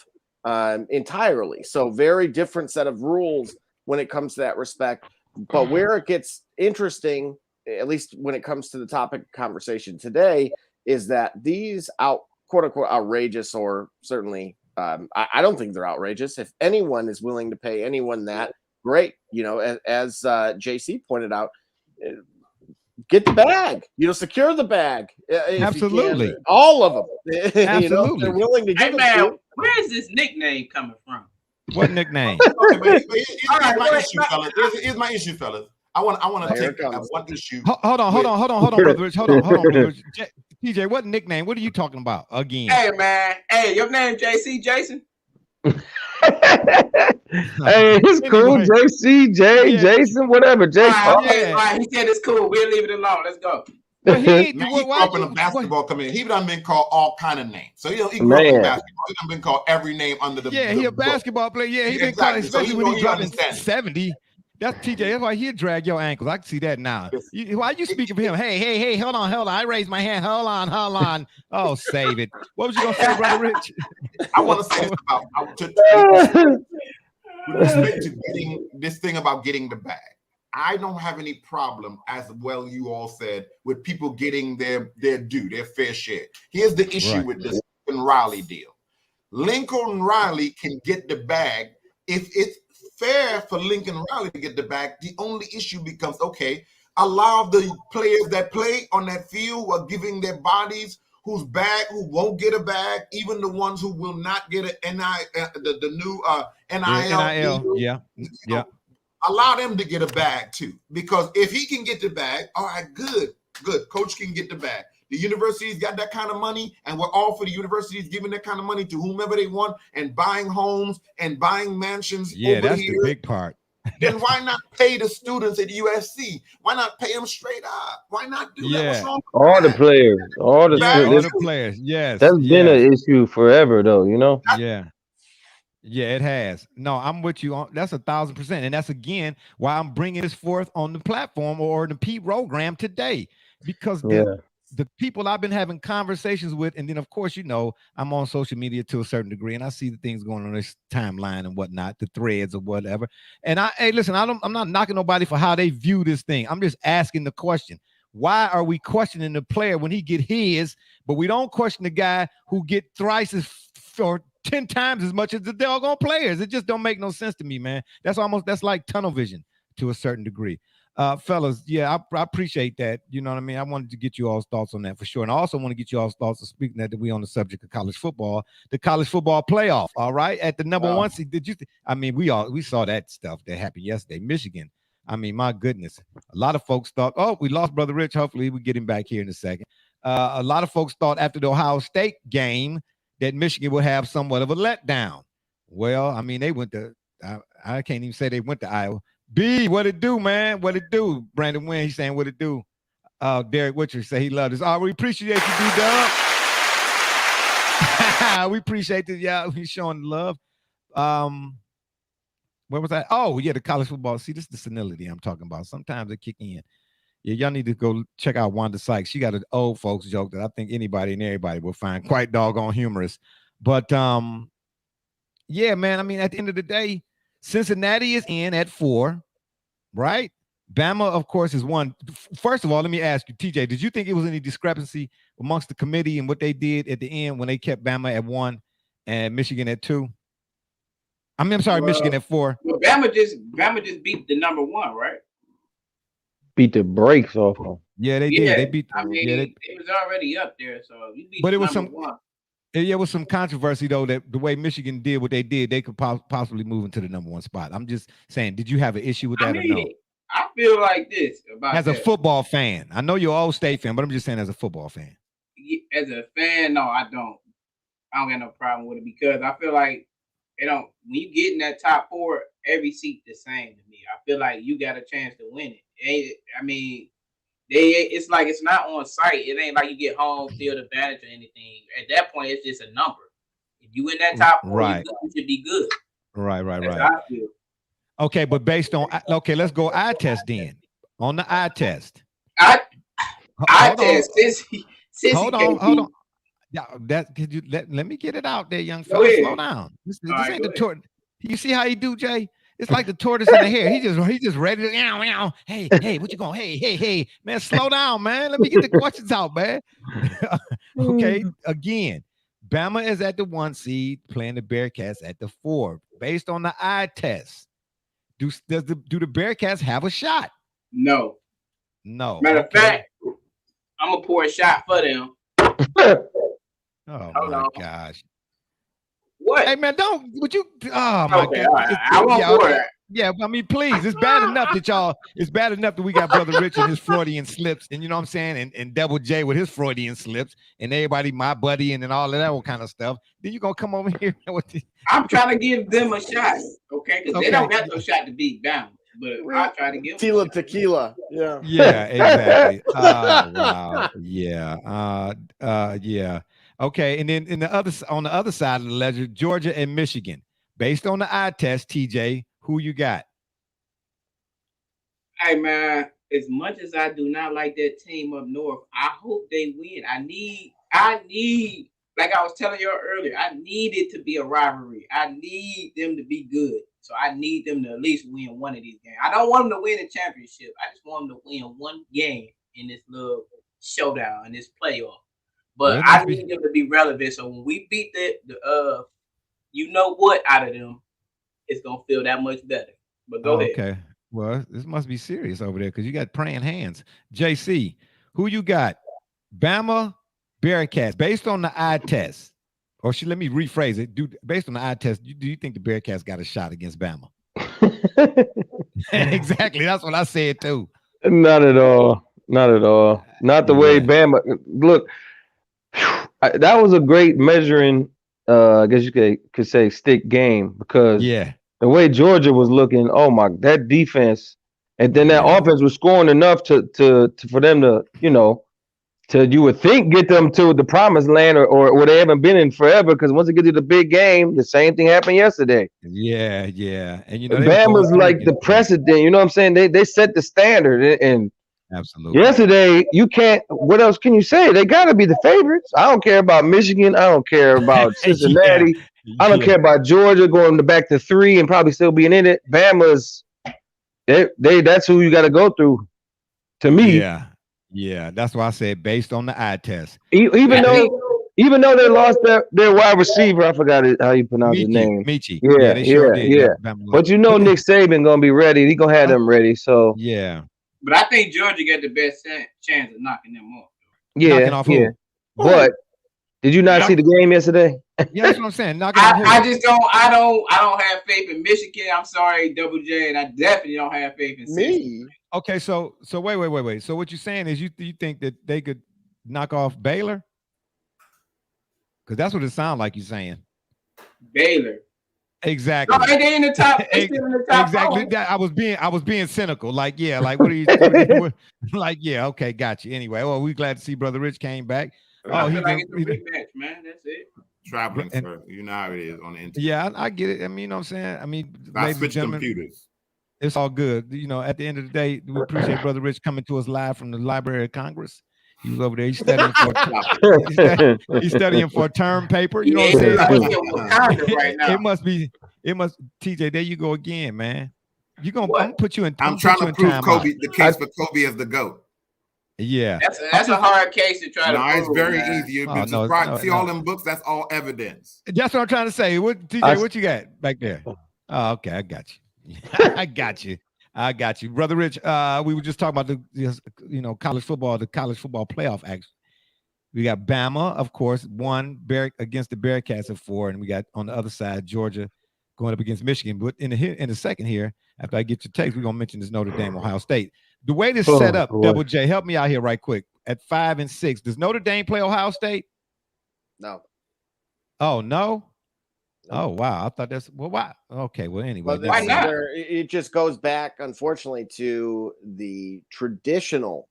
entirely. So very different set of rules when it comes to that respect. But where it gets interesting, at least when it comes to the topic of conversation today, is that these quote unquote outrageous, or certainly I don't think they're outrageous. If anyone is willing to pay anyone that, great. As JC pointed out, get the bag, secure the bag. Absolutely. All of them. Absolutely. They're willing to give Hey, man, it to where is this nickname coming from? What nickname? Okay, but here's my issue, fellas. I want to take one issue. Hold on, brother Rich. Hold on, brother Rich. TJ, what nickname? What are you talking about again? Hey, man. Hey, your name JC Jason? Hey, it's cool. Anyway. JC, Jason, whatever. J. All right, he said it's cool. We'll leave it alone. Let's go. Well, He grew up in a basketball community. He done been called all kind of names. So he grew up in basketball. He done been called every name under the he a basketball player. Yeah, he been called, especially when he dropped in 70. That's TJ. That's why he'll drag your ankles. I can see that now. Why you speaking for him? Hey, hold on. I raised my hand. Hold on. Oh, save it. What was you gonna say, brother Rich? I want to say this about with respect to getting this thing about getting the bag. I don't have any problem, as well you all said, with people getting their due, their fair share. Here's the issue with this Lincoln Riley deal. Lincoln Riley can get the bag if it's fair for Lincoln Riley to get the bag. The only issue becomes, okay, allow the players that play on that field who are giving their bodies, who won't get a bag, even the ones who will not get an the new NIL. Yeah. Allow them to get a bag too, because if he can get the bag, all right, good. Coach can get the bag. The university's got that kind of money, and we're all for the universities giving that kind of money to whomever they want and buying homes and buying mansions. Yeah, that's the big part. Then why not pay the students at USC? Why not pay them straight up? Why not do that? What's wrong with all that? the players, all the players. Yes, that's been an issue forever, though. Yeah, it has. No, I'm with you on that's 1,000%, and that's again why I'm bringing this forth on the platform or the P program today, because the people I've been having conversations with, and then of course I'm on social media to a certain degree, and I see the things going on this timeline and whatnot, the threads or whatever. And listen, I'm not knocking nobody for how they view this thing. I'm just asking the question: why are we questioning the player when he get his, but we don't question the guy who get thrice or 10 times as much as the doggone players? It just don't make no sense to me, man. That's like tunnel vision to a certain degree. Fellas, I appreciate that. You know what I mean? I wanted to get you all's thoughts on that for sure. And I also want to get you all's thoughts of speaking that we on the subject of college football, the college football playoff. All right. At the number one seed, we saw that stuff that happened yesterday. Michigan. I mean, my goodness. A lot of folks thought, we lost Brother Rich. Hopefully we get him back here in a second. A lot of folks thought after the Ohio State game that Michigan would have somewhat of a letdown. Well, I mean, they went to, I can't even say they went to Iowa. B, what it do, man? What it do? Brandon Wynn, he's saying what it do. Derek Witcher say he loved us. We appreciate you, B-Dub. We appreciate this. Yeah, he's showing love. Where was I? Oh, yeah, the college football. See, this is the senility I'm talking about. Sometimes they kick in. Yeah, y'all need to go check out Wanda Sykes. She got an old folks joke that I think anybody and everybody will find quite doggone humorous. But yeah, man. I mean, at the end of the day, Cincinnati is in at 4, right? Bama, of course, is 1. First of all, let me ask you, TJ, did you think it was any discrepancy amongst the committee and what they did at the end when they kept Bama at 1 and Michigan at 2? I'm sorry, Michigan at 4. Well, Bama just beat the number 1, right? Beat the brakes off them. Yeah, they did. They beat. I mean, yeah, it was already up there, so you beat. But it was number some. 1. Yeah, it was some controversy though that the way Michigan did what they did, they could possibly move into the number 1 spot. I'm just saying, did you have an issue with that or no? I feel like this about as a football fan. I know you're an old State fan, but I'm just saying as a football fan. As a fan, no, I don't. I don't got no problem with it because I feel like when you get in that top 4, every seat the same to me. I feel like you got a chance to win it. I mean, it's like it's not on site. It ain't like you get home field advantage or anything. At that point, it's just a number. If you in that top 4, right, you should be good. Right. That's how I feel. Okay, but based on let's go eye test then. On the eye test. Eye test. Hold on. Yeah, could you let me get it out there, young fella. Slow down. This ain't the tortoise. You see how he do, Jay? It's like the tortoise in the hair. He just ready to meow. Hey, what you going? Hey, man, slow down, man. Let me get the questions out, man. Okay, again, Bama is at the 1 seed, playing the Bearcats at the 4. Based on the eye test, do the Bearcats have a shot? No. Matter of fact, I'm gonna pour a shot for them. Oh my gosh. What? Hey man, would you? Oh my God. Right. I won't pour it. Yeah, I mean, please. It's bad enough that we got Brother Rich and his Freudian slips, and you know what I'm saying, and Double J with his Freudian slips, and everybody, my buddy, and all of that kind of stuff. Then you gonna come over here with I'm trying to give them a shot, okay? Because they don't have no shot to beat Bama, but I'll try to give them tequila. Yeah. Yeah, exactly. Wow. Yeah. Yeah. Okay, and then on the other side of the ledger, Georgia and Michigan. Based on the eye test, TJ, who you got? Hey man, as much as I do not like that team up north, I hope they win. I need, like I was telling you earlier, I need it to be a rivalry. I need them to be good. So I need them to at least win one of these games. I don't want them to win a championship. I just want them to win one game in this little showdown, in this playoff. But I need them to be relevant. So when we beat the you know what out of them, it's gonna feel that much better. But go ahead. Okay. Well, this must be serious over there because you got praying hands. JC, who you got? Bama, Bearcats. Based on the eye test, or let me rephrase it. Based on the eye test, do you think the Bearcats got a shot against Bama? Exactly. That's what I said too. Not at all. Not at all. Not the way Bama. Look, that was a great measuring. I guess you could say stick game because the way Georgia was looking, oh my, that defense, and then that offense was scoring enough to for them to, you would think get them to the promised land or where they haven't been in forever. Because once they get to the big game, the same thing happened yesterday. Yeah, and Bama's like the precedent. You know what I'm saying? They set the standard and. Absolutely. Yesterday, you can't. What else can you say? They got to be the favorites. I don't care about Michigan. I don't care about Cincinnati. I don't care about Georgia going back to 3 and probably still being in it. Bama's. That's who you got to go through. To me. Yeah. That's why I said based on the eye test. Even though they lost their wide receiver, I forgot how you pronounce his name. Michi. Yeah, they sure did. But Nick Saban gonna be ready. He gonna have them ready. So yeah. But I think Georgia got the best chance of knocking them off. Yeah. But did you not see the game yesterday? Yeah, that's what I'm saying. I just don't. I don't have faith in Michigan. I'm sorry, Double J, and I definitely don't have faith in me. Okay, so wait. So what you're saying is you think that they could knock off Baylor? Because that's what it sounds like you're saying. Baylor. Exactly. No, they in the top. They still in the top. Exactly. I was being cynical. Like, what are you doing? Like, okay, got you. Anyway, well, we're glad to see Brother Rich came back. I feel like it's a big match, man. That's it. Traveling, And- sir. You know how it is on the internet. Yeah, I get it. I mean, you know what I'm saying? I mean, I ladies and switched gentlemen, computers. it's all good. You know, at the end of the day, we appreciate Brother Rich coming to us live from the Library of Congress. He was over there. He's studying for he's studying for a term paper. You know what I'm saying? It must be. TJ. There you go again, man. I'm gonna put you in. I'm trying to prove Kobe the case for Kobe as the GOAT. Yeah, that's a hard case to try to prove. It's very man. easy. You've been surprised. See all them books? That's all evidence. That's what I'm trying to say. What TJ? What you got back there? Oh, okay, I got you. I got you, Brother Rich. We were just talking about the college football, the college football playoff action. We got Bama, of course, won against the Bearcats at 4, and we got on the other side Georgia going up against Michigan. But in the second here, after I get your takes, we're gonna mention this Notre Dame, Ohio State. The way this set up, Double J, help me out here right quick. At 5 and 6, does Notre Dame play Ohio State? No. Oh no. Oh wow! I thought that's why. Okay, well anyway, why not? It just goes back, unfortunately, to the traditional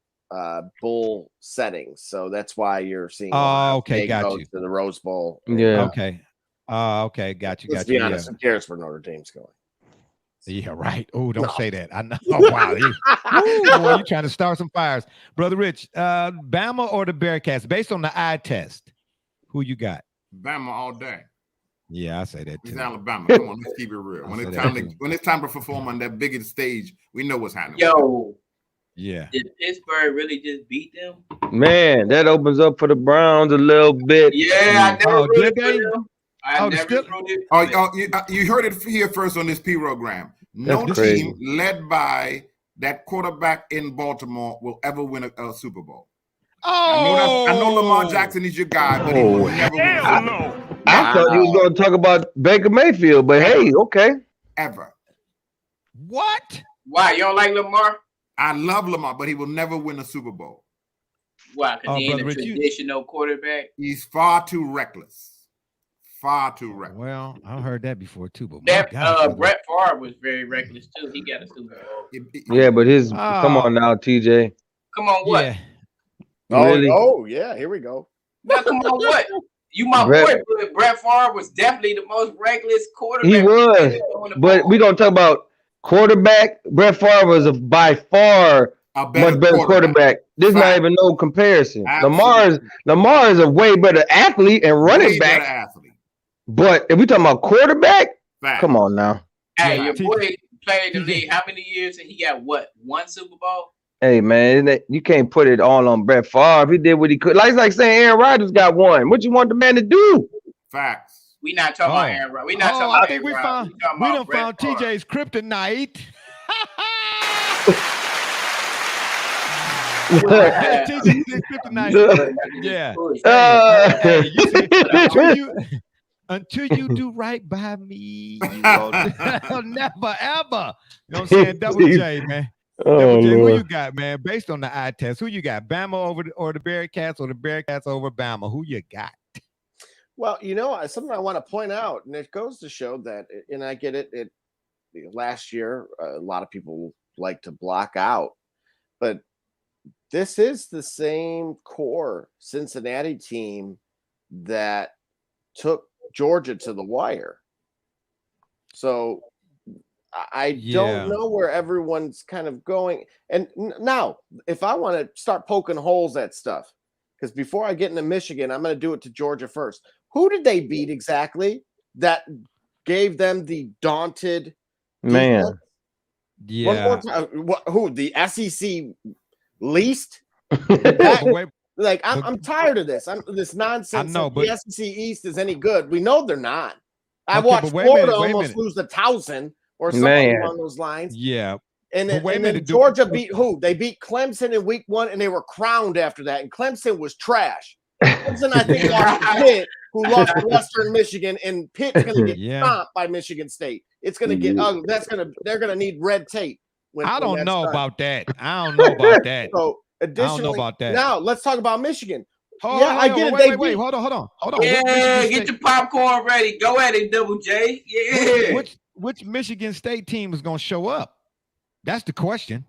bowl settings. So that's why you're seeing. Okay, got you. To the Rose Bowl. Yeah. Okay. Okay, got you. Let's be honest. Who cares where Notre Dame's going? Yeah, right. Oh, don't say that. I know. Oh, wow. Boy, you trying to start some fires, Brother Rich? Bama or the Bearcats? Based on the eye test, who you got? Bama all day. Yeah, I say that too. It's Alabama. Come on, let's keep it real. When it's time to perform on that biggest stage, we know what's happening. Yo, yeah. Did Pittsburgh really just beat them? Man, that opens up for the Browns a little bit. Yeah, I never rooted for they? them. I never rooted. You heard it here first on this program. No team led by that quarterback in Baltimore will ever win a Super Bowl. Oh, I know Lamar Jackson is your guy, but he will never win. I thought you was going to talk about Baker Mayfield, but hey, okay. Ever. What? Why? You don't like Lamar? I love Lamar, but he will never win a Super Bowl. Why? Because he ain't a traditional quarterback? He's far too reckless. Far too reckless. Well, I heard that before too, but Brett Favre was very reckless too. He got a Super Bowl. Yeah, but come on now, TJ. Come on, what? Yeah. Really? Oh, yeah, here we go. Now, come on, what? You my boy, but Brett Favre was definitely the most reckless quarterback. He was, but we're gonna talk about quarterback. Brett Favre was by far much better quarterback. There's not even no comparison. Lamar is a way better athlete and running back. But if we talking about quarterback, come on now. Hey, your boy played in the league how many years and he got what? 1 Super Bowl? Hey man, you can't put it all on Brett Favre. He did what he could. Like saying Aaron Rodgers got 1. What you want the man to do? Facts. We not talking about Aaron Rodgers. We not talking about Aaron Rodgers. We done found TJ's kryptonite. TJ's kryptonite. Yeah. Hey, you see, until you do right by me, you will never ever. You know what I'm saying? Double J, man. Double J, who you got, man? Based on the eye test, who you got? Bama or the Bearcats, or the Bearcats over Bama? Who you got? Well, something I want to point out, and it goes to show that, and I get it. Last year, a lot of people like to block out, but this is the same core Cincinnati team that took Georgia to the wire. So I don't know where everyone's kind of going. And now, if I want to start poking holes at stuff, because before I get into Michigan, I'm going to do it to Georgia first. Who did they beat exactly that gave them the daunted man? Defense? Yeah. One more time. Who? The SEC least? I'm tired of this. This nonsense. I know, but the SEC East is any good. We know they're not. I watched Florida almost lose 1,000 or something along those lines. Yeah. And then Georgia beat who? They beat Clemson in week 1, and they were crowned after that. And Clemson was trash. Clemson, I think, lost to Pitt, who lost to Western Michigan, and Pitt's going to get stomped by Michigan State. It's going to get ugly. They're going to need red tape. I don't know about that. I don't know about that. So additionally, I don't know about that. Now let's talk about Michigan. I get it. Wait, hold on. Yeah, get your popcorn ready. Go at it, Double J. Yeah. Which Michigan State team is going to show up? That's the question.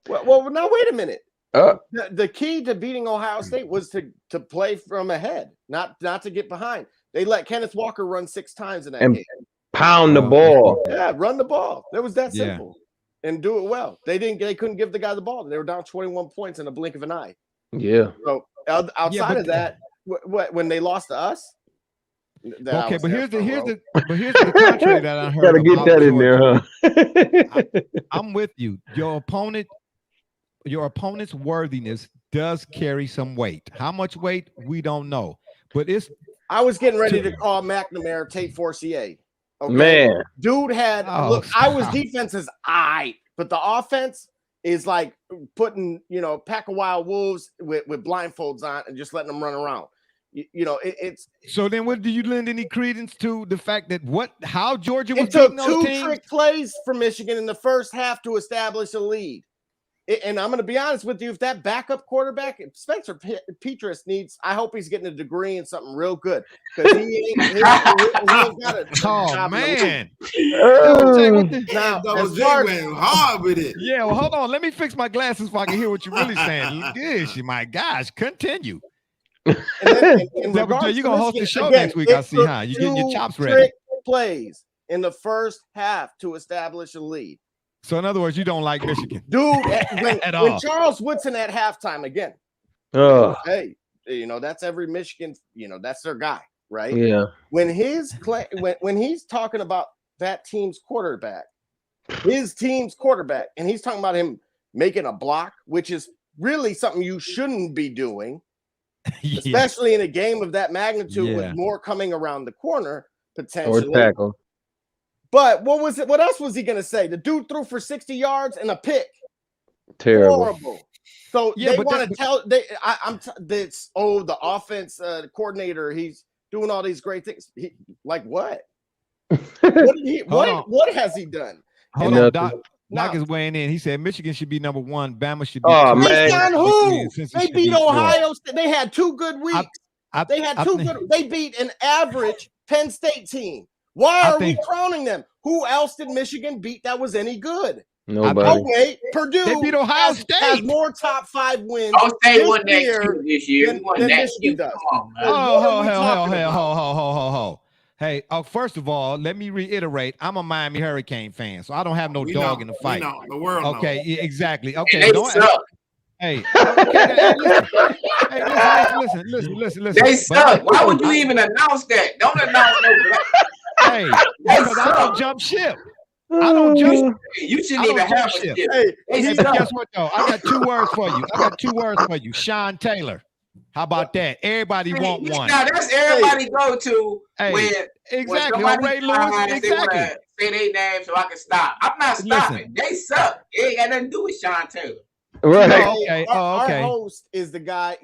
Well, now wait a minute. The key to beating Ohio State was to play from ahead, not to get behind. They let Kenneth Walker run 6 times in that And game. pound the ball. Yeah, run the ball. That was that Yeah. simple. And do it well. They couldn't give the guy the ball. They were down 21 points in the blink of an eye. Yeah. So outside but- of that, when they lost to us, Okay, but here's the contrary that I heard. Gotta get about that in there, Georgia. huh? I'm with you. Your opponent's worthiness does carry some weight. How much weight we don't know, but I was getting ready to call McNamara Tate Forcier. Okay? Man, Dude had look. I was defense is but the offense is like putting pack of wild wolves with blindfolds on and just letting them run around. It's so. Then, what do you lend any credence to the fact that how Georgia was it took beating those 2 teams? trick plays for Michigan in the first half to establish a lead. And I'm going to be honest with you, if that backup quarterback, Spencer Petras needs, I hope he's getting a degree in something real good because he ain't got a job. Man. Now, Double J went hard with it. Yeah, well, hold on. Let me fix my glasses so I can hear what you're really saying. Gosh, my gosh, continue. And Double J, you're going to host the show again, next week, I see, huh? You're getting your chops ready. Trick plays in the first half to establish a lead. So, in other words, you don't like Michigan. Dude, when all. Charles Woodson at halftime, again, hey, that's every Michigan, that's their guy, right? Yeah. When when he's talking about that team's quarterback, and he's talking about him making a block, which is really something you shouldn't be doing, especially in a game of that magnitude with more coming around the corner potentially. Or tackle. But what else was he going to say? The dude threw for 60 yards and a pick. Terrible. Horrible. So they want to tell the offense coordinator, he's doing all these great things. Like what? What has he done? Hold on, Doc is weighing in. He said Michigan should be number 1. Bama should be. Oh, Based man. on who? They beat Ohio State. They had 2 good weeks. They beat an average Penn State team. Why are we crowning them? Who else did Michigan beat that was any good? Nobody. Oh, wait, Purdue. They beat Ohio State. Has more top 5 wins. Ohio State won that this year than Michigan does. Come on, man. Oh, hey, first of all, let me reiterate. I'm a Miami Hurricane fan, so I don't have no dog in the fight. The world knows. Okay, exactly. Okay, they suck. Hey, okay, listen. They suck. Why would you even announce that? Don't announce no. Hey, because I don't jump ship. I don't jump. You shouldn't even have a ship. Hey, but guess what though? I got 2 words for you. Sean Taylor. How about that? Everybody want one. Now that's everybody go to. Exactly. When Ray Lewis. Exactly. Say their name so I can stop. I'm not stopping. They suck. It ain't got nothing to do with Sean Taylor. Right. Our host is the guy.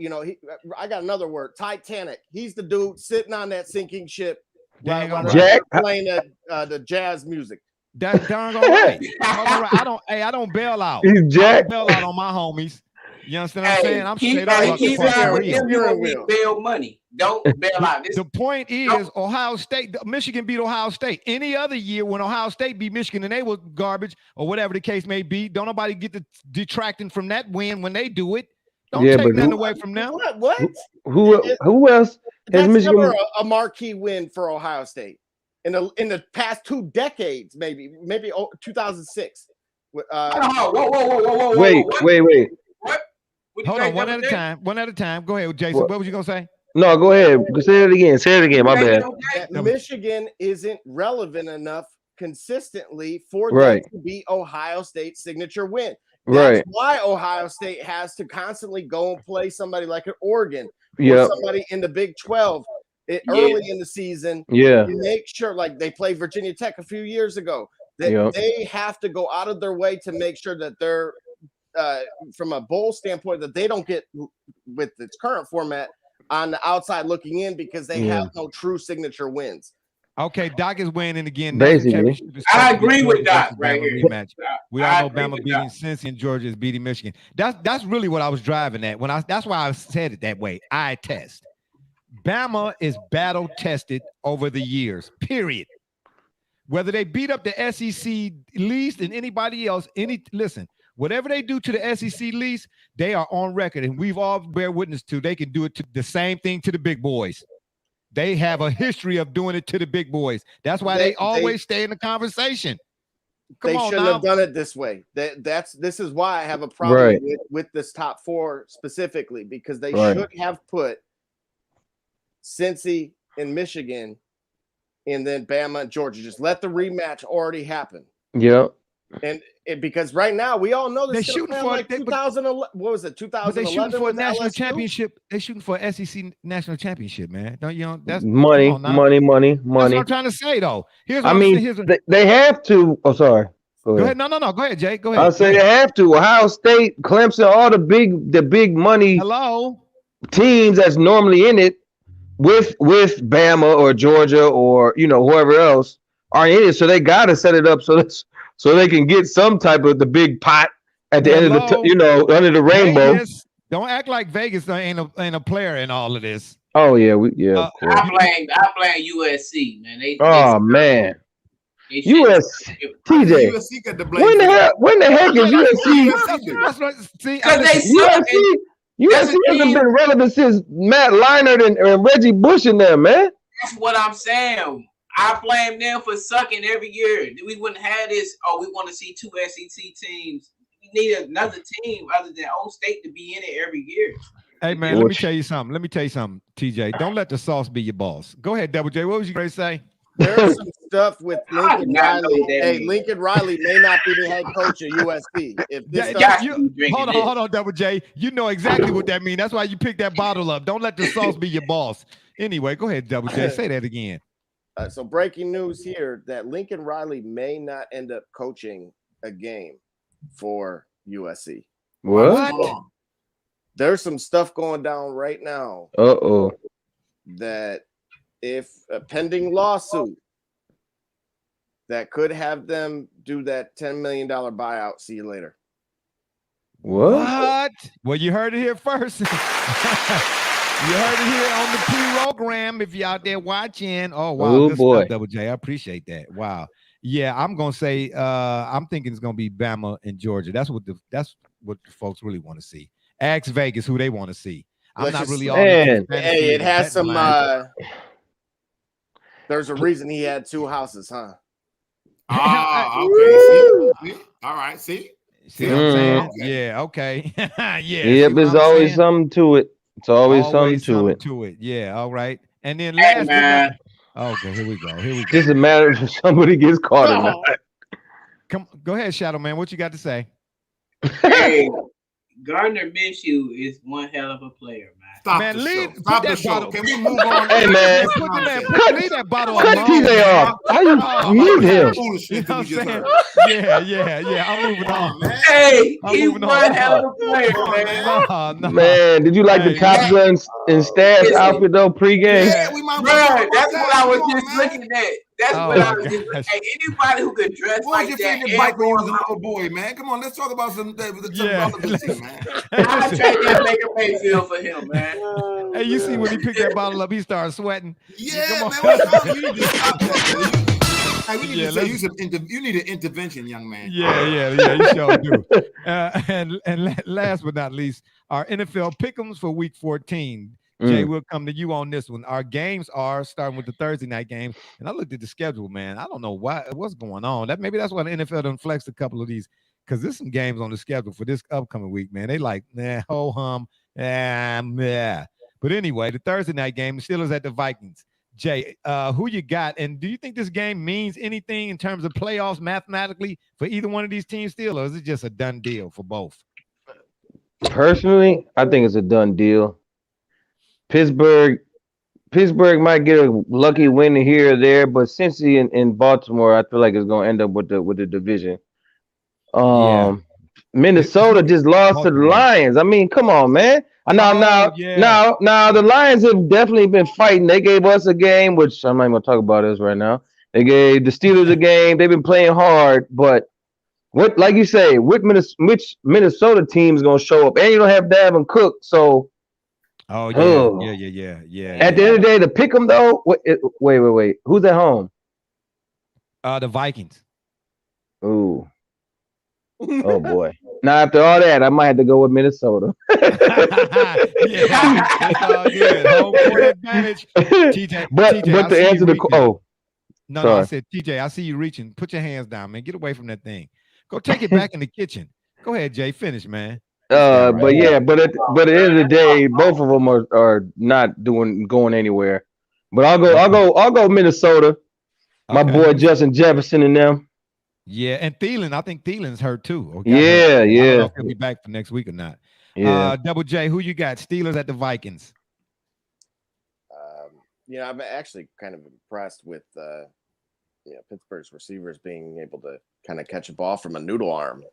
I got another word. Titanic. He's the dude sitting on that sinking ship. Jack playing the jazz music. That's darn all right. I don't bail out. He's Jack. I don't bail out on my homies. You understand what I'm saying? I'm straight up. Keep out with them. You're gonna bail money. Don't bail out. The point is, Ohio State, Michigan beat Ohio State. Any other year when Ohio State beat Michigan and they were garbage or whatever the case may be, don't nobody get the detracting from that win when they do it. Don't take nothing away from them. What? Who else has Michigan? Never a marquee win for Ohio State in the past 2 decades, maybe 2006. Whoa. Wait. What? Hold on, one at a time. Go ahead, Jason. What was you gonna say? No, go ahead. Say it again. My bad. Michigan isn't relevant enough consistently for them to be Ohio State's signature win. That's why Ohio State has to constantly go and play somebody like an Oregon or somebody in the Big 12 early in the season. Yeah. To make sure, like they played Virginia Tech a few years ago, that they have to go out of their way to make sure that they're from a bowl standpoint that they don't get with its current format on the outside looking in because they have no true signature wins. Okay, Doc is weighing in again. Basically, I agree with Doc right here. Rematch. We all know Bama beating Cincy and Georgia is beating Michigan. That's really what I was driving at. That's why I said it that way. I test. Bama is battle tested over the years. Period. Whether they beat up the SEC least and anybody else, listen. Whatever they do to the SEC least, they are on record, and we've all bear witness to. They can do it to the same thing to the big boys. They have a history of doing it to the big boys. That's why they always stay in the conversation. They shouldn't have done it this way. This is why I have a problem with this top 4 specifically, because they should have put Cincy and Michigan and then Bama and Georgia. Just let the rematch already happen. Yeah. And because right now we all know they're shooting for like 2011. What was it? 2011. They shooting for a national championship. They shooting for an SEC national championship, man. Don't you know? That's money. That's what I'm trying to say, though. They have to. Oh, sorry. Go ahead. No. Go ahead, Jay. Go ahead. I'll say they have to. Ohio State, Clemson, all the big money teams that's normally in it with Bama or Georgia or whoever else are in it. So they gotta set it up so they can get some type of the big pot at the end of the under the rainbow. Vegas, don't act like Vegas ain't a player in all of this. Oh yeah, I blame USC, man. Man. TJ. USC got the blame. When the heck is USC? USC hasn't been relevant since Matt Leinart and Reggie Bush in there, man. That's what I'm saying. I blame them for sucking every year. We wouldn't have this. We want to see 2 SEC teams. We need another team other than Old State to be in it every year. Hey man, let me tell you something, TJ. Don't let the sauce be your boss. Go ahead, Double J. What was you going to say? There's some stuff with Lincoln Riley. Hey, Lincoln Riley may not be the head coach of USC. Hold on, Double J. You know exactly what that means. That's why you picked that bottle up. Don't let the sauce be your boss. Anyway, go ahead, Double J. Say that again. So breaking news here that Lincoln Riley may not end up coaching a game for USC. What? There's some stuff going down right now. That if a pending lawsuit that could have them do that $10 million buyout. See you later. What? Well, you heard it here first. You heard it here on the program. If you're out there watching, good stuff, Double J. I appreciate that. Wow. Yeah, I'm gonna say I'm thinking it's gonna be Bama and Georgia. That's what the folks really want to see. Ask Vegas who they want to see. I'm not really all. Hey, it has some. There's a reason he had 2 houses, huh? Okay. See? All right. See what I'm saying? Okay. Yeah. Okay. Yeah. Yep. There's always something to it. It's always something to it. Yeah. All right. And then last. Okay. Here we go. Just a matter if somebody gets caught or not. Go ahead, Shadow Man. What you got to say? Hey, Gardner Minshew is one hell of a player, man. Stop the show. Can we move on? Hey, man. Leave that bottle cut TJ off. How you mute him? You know what I'm saying? Yeah. I'm moving on, man. Hey, he's one hell of a player, man. No. Man, did you like the Top Gun and Stabs outfit though pregame? Yeah, that's what I was just looking at. That's what I was just looking at. Anybody who could dress like that. What was your favorite bike when you was a little boy, man? Come on, let's talk about some relevancy, man. I'll trade that Baker Mayfield for him, man. Hey, you see when he picked that bottle up, he started sweating. Yeah, man. You need to stop that. Hey, we need to say you need an intervention, young man. Yeah, you sure do. And last but not least, our NFL pick'ems for Week 14. Jay, we'll come to you on this one. Our games are starting with the Thursday night games, and I looked at the schedule, man. I don't know what's going on. Maybe that's why the NFL done flexed a couple of these, because there's some games on the schedule for this upcoming week, man. They like, ho hum, yeah. But anyway, the Thursday night game, the Steelers at the Vikings. Jay, who you got? And do you think this game means anything in terms of playoffs mathematically for either one of these teams still, or is it just a done deal for both? Personally, I think it's a done deal. Pittsburgh might get a lucky win here or there, but Cincy in Baltimore, I feel like it's going to end up with the division. Minnesota just lost to the Lions. I mean, come on, man. Now, the Lions have definitely been fighting. They gave us a game, which I'm not even going to talk about this right now. They gave the Steelers a game. They've been playing hard, but what, like you say, which Minnesota team is going to show up? And you don't have Dalvin Cook, so. Yeah. At the end of the day, to pick them though. Wait. Who's at home? The Vikings. Ooh. Oh boy. Now after all that, I might have to go with Minnesota. Yeah, it's all good. Home court advantage. TJ, but TJ, I to see answer you the reaching. oh, No, I sorry. said TJ, I see you reaching. Put your hands down, man. Get away from that thing. Go take it back in the kitchen. Go ahead, Jay. Finish, man. That right. But yeah, but at the end of the day, both of them are not going anywhere. But I'll go Minnesota. My Okay. boy Justin Jefferson and them. Yeah, and Thielen. I think Thielen's hurt too. Or got Yeah, hurt. I don't know yeah. if he'll be back for next week or not. Yeah. Double J, who you got? Steelers at the Vikings. I'm actually kind of impressed with Pittsburgh's receivers being able to kind of catch a ball from a noodle arm.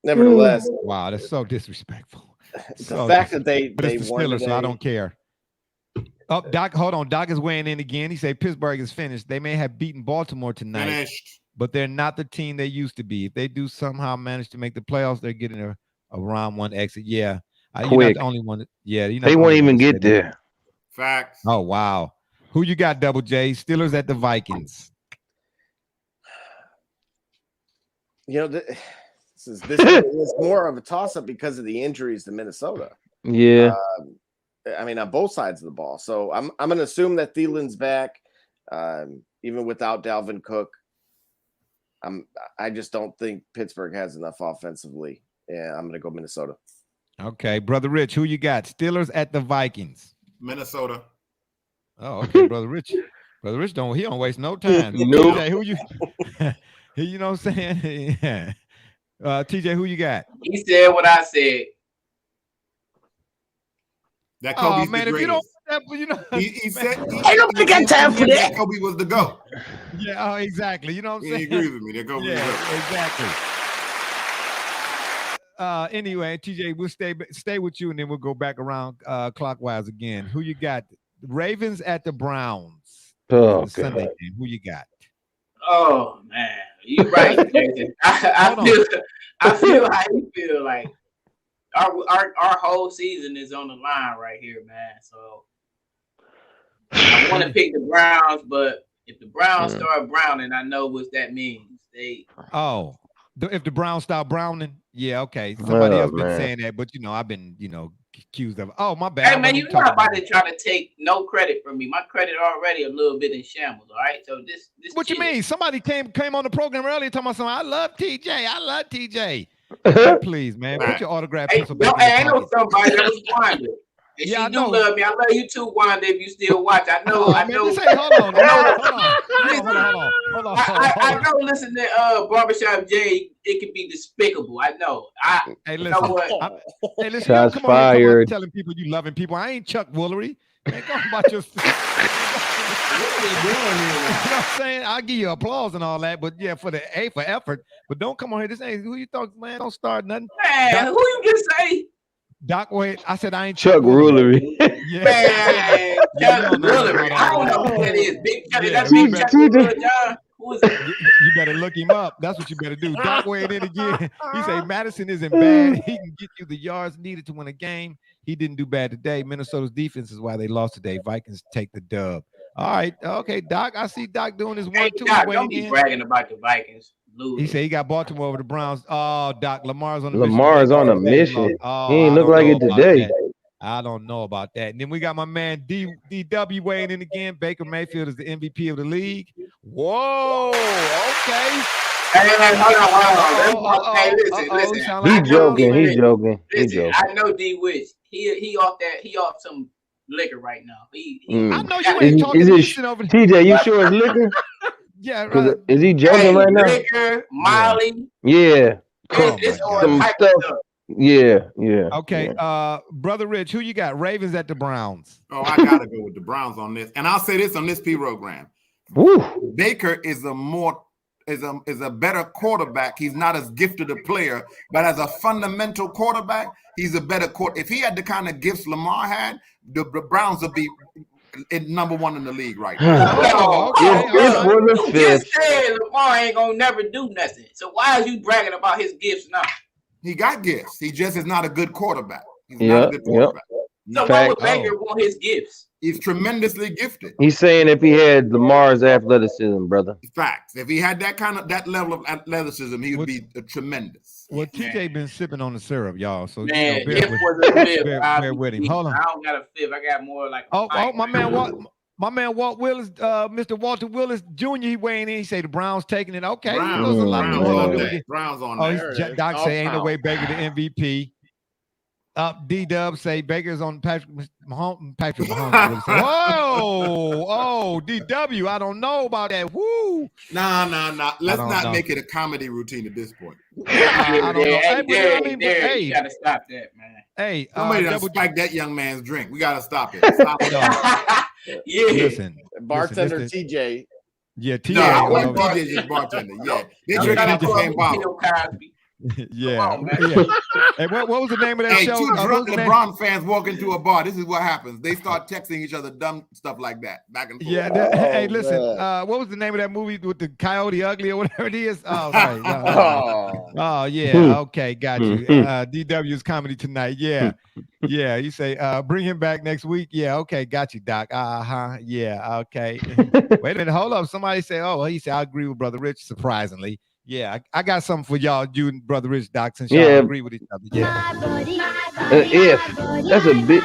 Nevertheless, wow, that's so disrespectful. The fact that they but it's the won Steelers, today, so I don't care. Oh, Doc, hold on. Doc is weighing in again. He said Pittsburgh is finished. They may have beaten Baltimore tonight, but they're not the team they used to be. If they do somehow manage to make the playoffs, they're getting a round one exit. Yeah, you're not the only one. Yeah, they won't even get there. Facts. Oh wow, who you got? Double J. Steelers at the Vikings. This is more of a toss-up because of the injuries to Minnesota. Yeah. I mean, on both sides of the ball. So I'm going to assume that Thielen's back, even without Dalvin Cook. I just don't think Pittsburgh has enough offensively. Yeah, I'm going to go Minnesota. Okay, Brother Rich, who you got? Steelers at the Vikings. Minnesota. Oh, okay, Brother Rich. Brother Rich don't waste no time. Nope. TJ, who you? You know what I'm saying? Yeah. TJ, who you got? He said what I said. That Kobe's man, the if you don't, he said Ain't nobody got time for that. Kobe was the GOAT. Yeah, exactly. You know what I'm saying? He agrees with me. That Kobe was the GOAT. Exactly. Anyway, TJ, we'll stay with you, and then we'll go back around clockwise again. Who you got? Ravens at the Browns. Oh, Sunday game. Who you got? Oh man, you're right, Jason. I feel how you feel. Like our whole season is on the line right here, man. So I want to pick the Browns, but if the Browns start browning, I know what that means. If the Browns start browning, yeah, okay. Somebody else been saying that, but I've been accused of. Oh, my bad. Hey man, you're not about to try to take no credit from me. My credit already a little bit in shambles. All right, so this. What you mean? Somebody came on the program earlier talking about something. I love TJ. Please, man, put your autograph pencil back. I know somebody that was Wanda. And she do love me. I love you too, Wanda. If you still watch, I know. I know. Hold on. I know. Listen to Barbershop J. It can be despicable. I know. Hey, listen. You know what? Hey, listen. Shots Come on, fired. Telling people you loving people. I ain't Chuck Woolery. Man, go about your. You know what I'm saying? I'll give you applause and all that, but yeah, for effort. But don't come on here. This ain't who you thought, man. Don't start nothing. Man, who you just say? Doc, wait. I said I ain't Chuck Woolery. Yeah. Man, Chuck Woolery. I don't know who that is. Big Chuck. That's Big Chuck Woolery, John. Who is it? You better look him up. That's what you better do. Doc weighed in again. He said Madison isn't bad. He can get you the yards needed to win a game. He didn't do bad today. Minnesota's defense is why they lost today. Vikings take the dub. All right. Okay, Doc. I see Doc doing his 1-2. Doc, don't be bragging about the Vikings. He said he got Baltimore over the Browns. Oh, Doc, Lamar's on a mission. He ain't look like it today. I don't know about that. And then we got my man DW weighing in again. Baker Mayfield is the MVP of the league. Whoa. Okay. Hey, listen. He's joking. Listen, I know D Wish. He off some liquor right now. I know you ain't talking over TJ, you sure it's liquor? Yeah, right. Is he joking right now? Liquor, Molly. Yeah. It's all type of stuff. Yeah. Okay, Brother Rich, who you got? Ravens at the Browns. Oh, I gotta go with the Browns on this. And I'll say this on this program. Woo. Baker is a better quarterback. He's not as gifted a player, but as a fundamental quarterback, he's a better quarterback. If he had the kind of gifts Lamar had, the Browns would be number one in the league right now. You just said Lamar ain't gonna never do nothing. So why are you bragging about his gifts now? He got gifts. He just is not a good quarterback. He's not a good quarterback. So why would Baker want his gifts? He's tremendously gifted. He's saying if he had Lamar's athleticism, brother. Facts. If he had that level of athleticism, he would be tremendous. Well, TJ been sipping on the syrup, y'all. So Man, bear with him. Hold on. I don't got a fifth. I got more like. My man Walt Willis, Mr. Walter Willis Jr. He weighing in. He say the Browns taking it. Okay, Browns on there. Doc say ain't no way Baker the MVP. D-Dub say Baker's on Patrick Mahomes. Whoa, D-W, I don't know about that. Woo. Nah. Let's not make it a comedy routine at this point. I don't know. Hey, you gotta stop that, man. Hey, somebody done spiked that young man's drink. We gotta stop it. Stop it. Yeah. Listen, bartender TJ. Yeah, TJ. No, I wasn't TJ, just bartender. Yeah, they drinking out the same bottle. Yeah. Hey, what was the name of that show? Two drunk LeBron fans walk into a bar. This is what happens. They start texting each other dumb stuff like that. Back and forth. Yeah. Hey, listen. What was the name of that movie with the Coyote Ugly or whatever it is? Oh, sorry. Oh, yeah. Okay, got you. DW's Comedy Tonight. Yeah. Yeah. You say bring him back next week. Yeah. Okay, got you, Doc. Yeah. Okay. Wait a minute. Hold up. Somebody say, he said I agree with Brother Rich. Surprisingly. Yeah, I got something for y'all, you and Brother Rich, Doc, since y'all agree with each other. Yeah. If that's a bit.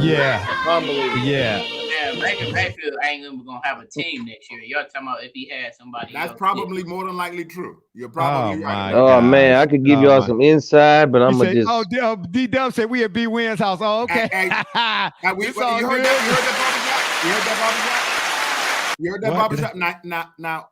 Yeah. Unbelievable. Yeah. Baker Mayfield ain't gonna have a team next year. Y'all talking about if he had somebody. That's probably more than likely true. You're probably right. Oh man, I could give y'all some insight, but I'm gonna just. Oh, D-Dub said we at B Win's house. Oh, okay. You heard that? You heard that barbershop? Now,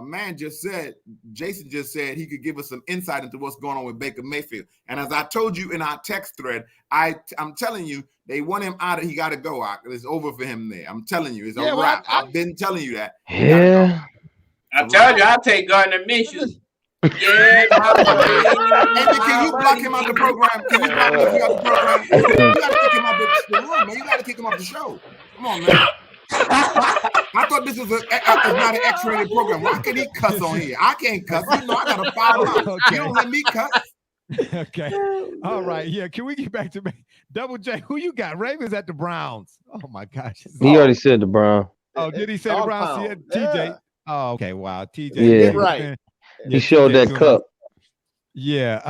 man just said, Jason just said he could give us some insight into what's going on with Baker Mayfield. And as I told you in our text thread, I'm telling you, they want him out. He got to go. It's over for him there. I'm telling you, it's a wrap. I've been telling you that. Yeah. I told you, I'll take Gardner Minshew. Yeah. Can you block him out the program? Can you block him out the program? You got to kick him out the room, man. You got to kick him off the show. Come on, man. I thought this was not an X-rated program. Why can he cuss on here? I can't cuss. You know I got to file out. Okay. You don't let me cuss. Okay. All right. Yeah. Can we get back to Double J? Who you got? Ravens at the Browns. Oh my gosh. He already said the Browns. Oh, did he say the Browns? Yeah, TJ. Oh, okay. Wow. TJ. Yeah. Right. He showed that cup. Yeah.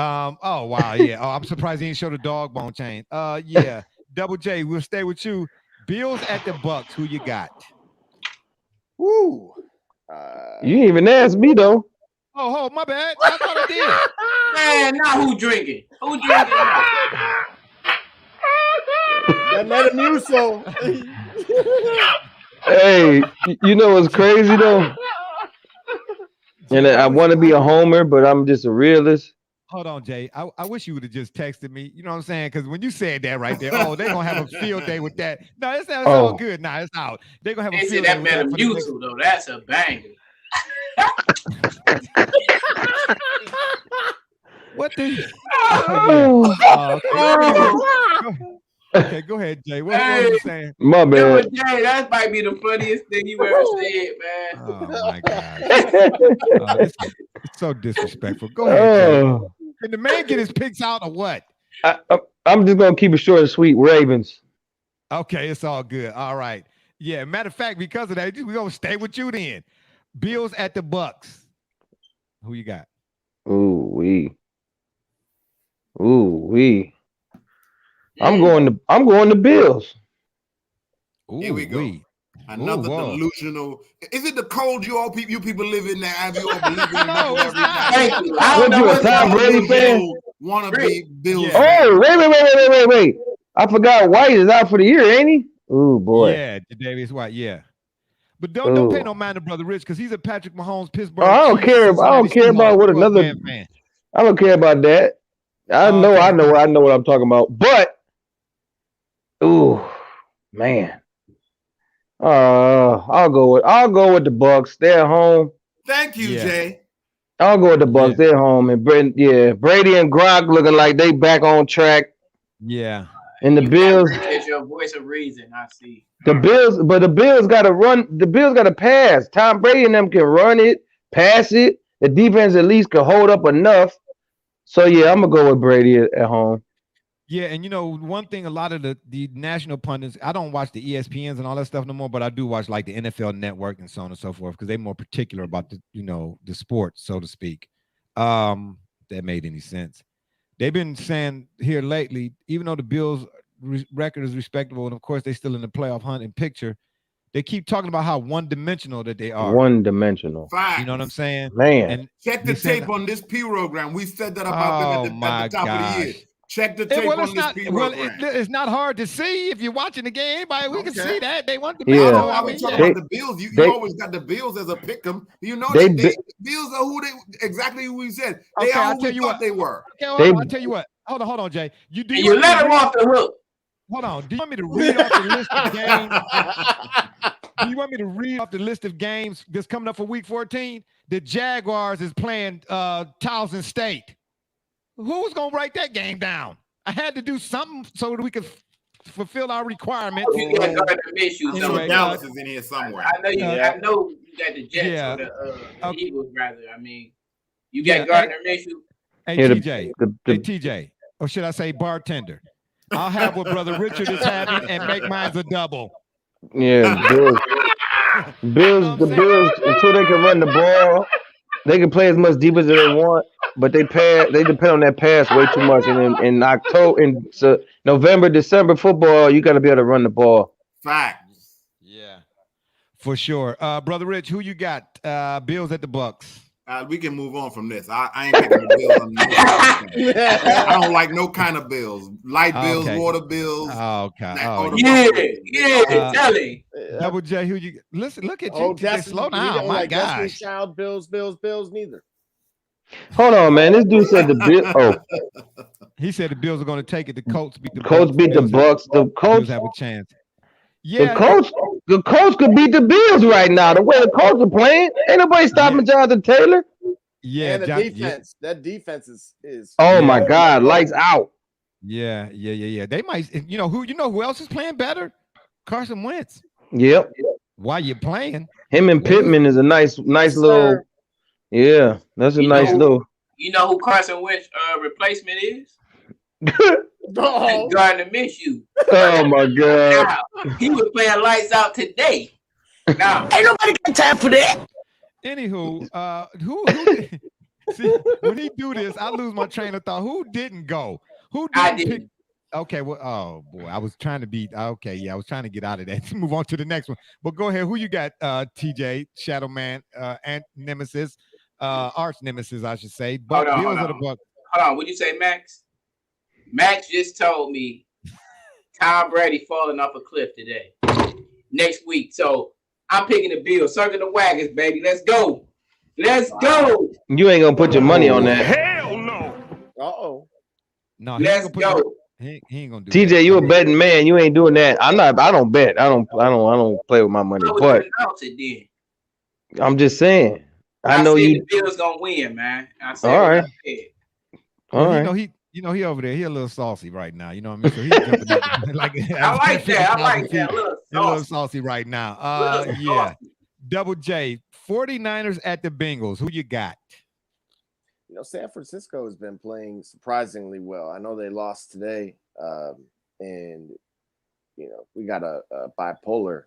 Oh wow. Yeah. Oh, I'm surprised he didn't show the dog bone chain. Yeah. Double J. We'll stay with you. Bills at the Bucks. Who you got? Woo. You didn't even ask me though. Oh, my bad. I thought I did. Man, now who drinking? Who drinking now? That Metamucil. Hey, you know what's crazy though? And I want to be a homer, but I'm just a realist. Hold on, Jay. I wish you would have just texted me. You know what I'm saying? Because when you said that right there, they're going to have a field day with that. No, it's all good. Nah, it's out. They're going to have a field day with that. Metamucil, though. That's a banger. What the? Okay, go ahead, Jay. What are you saying? My bad. Jay, that might be the funniest thing you ever said, man. Oh my God. It's so disrespectful. Go ahead, Jay. Can the man get his picks out or what? I'm just gonna keep it short and sweet. Ravens. Okay, it's all good. All right. Yeah. Matter of fact, because of that, we're gonna stay with you then. Bills at the Bucks. Who you got? Ooh wee. I'm going to Bills. Ooh, here we go. Another delusional. Is it the cold you people live in there? Have you all believe in every night? Thank you. What you a Tom Brady fan? Want to be Bills? Yeah. Oh, wait! I forgot White is out for the year, ain't he? Oh boy. Yeah, Davis White. Yeah, but don't pay no mind to Brother Rich because he's a Patrick Mahomes Pittsburgh. I don't care about what another. Man. I don't care about that. I know what I'm talking about. But, ooh, man. I'll go with the Bucks. They're at home. Thank you, Jay. I'll go with the Bucks. They're home, and Brady and Gronk looking like they back on track. Yeah. And the Bills. It's your voice of reason. I see. The Bills got to run. The Bills got to pass. Tom Brady and them can run it, pass it. The defense at least can hold up enough. So yeah, I'm gonna go with Brady at home. Yeah, and one thing, a lot of the national pundits, I don't watch the ESPNs and all that stuff no more, but I do watch like the NFL Network and so on and so forth because they're more particular about the sport, so to speak. That made any sense. They've been saying here lately, even though the Bills' record is respectable, and of course they're still in the playoff hunt and picture, they keep talking about how one-dimensional that they are. One-dimensional. You know what I'm saying? Man. And check the tape on this program. We said that about them at the top of the year. Check the tape on this program. It's not hard to see if you're watching the game. We can see that they want the Bills. Bills. I was talking about the Bills. You always got the Bills as a pick 'em. The Bills are exactly who we said. They are who we thought they were. Okay, I'll tell you what. Hold on, Jay. You let them off the hook. Hold on. Do you want me to read off the list of games? Do you want me to read off the list of games that's coming up for Week 14? The Jaguars is playing Towson State. Who's gonna write that game down? I had to do something so that we could fulfill our requirement. You got Gardner Minshew. Anyway, Dallas is in here somewhere. I know you got the Jets or the Eagles, rather. I mean, you got Gardner Minshew. Hey, TJ. Hey, TJ. Or should I say bartender? I'll have what Brother Richard is having and make mine a double. Yeah, Bills, the Bills, until they can run the ball, they can play as much deep as they want, but they depend on that pass way too much. And in October, November, December football, you got to be able to run the ball. Facts. Yeah, for sure. Brother Rich, who you got? Bills at the Bucks. We can move on from this. I ain't picking the Bills. I don't like no kind of bills. Light bills, water bills. Tell me. Double J, who you listen? Look at you. Slow down, my gosh. Child, Bills, neither. Hold on, man. This dude said the Bills. Oh, he said the Bills are going to take it. The Colts beat the Colts. Beat the Bucks. The Colts have a chance. Yeah, the Colts could beat the Bills right now. The way the Colts are playing, ain't nobody stopping Jonathan Taylor. Yeah, and the defense. Yeah. That defense is. Oh my God, lights out. Yeah. They might. Who else is playing better? Carson Wentz. Yep. Why you playing? Him and Pittman is a nice little. Yeah, that's a nice little. You know who Carson Wentz replacement is? Gardner Minshew. Oh my God! Now, he was playing lights out today. Now ain't nobody got time for that. Anywho, who see when he do this, I lose my train of thought. Who didn't go? Who didn't I didn't. Okay, well, oh boy, I was trying to beat. Okay, yeah, I was trying to get out of that. Move on to the next one. But go ahead. Who you got? TJ, Shadow Man, and Nemesis, arch nemesis, I should say. But Bills of the Bucks. Hold on. What'd you say, Max? Max just told me Tom Brady falling off a cliff today. Next week. So I'm picking the Bills. Circle the wagons, baby. Let's go. Let's go. You ain't gonna put your money on that. Hell no. Uh-oh. No, let's go. He ain't gonna do TJ, that. you a betting man. You ain't doing that. I don't bet. I don't play with my money. But I'm just saying. I know you. The Bills gonna win, man. All right. All right. He over there. He a little saucy right now. You know what I mean? So he's jumping up like I like that. A little saucy right now. Yeah. Double J, 49ers at the Bengals. Who you got? San Francisco has been playing surprisingly well. I know they lost today, and we got a bipolar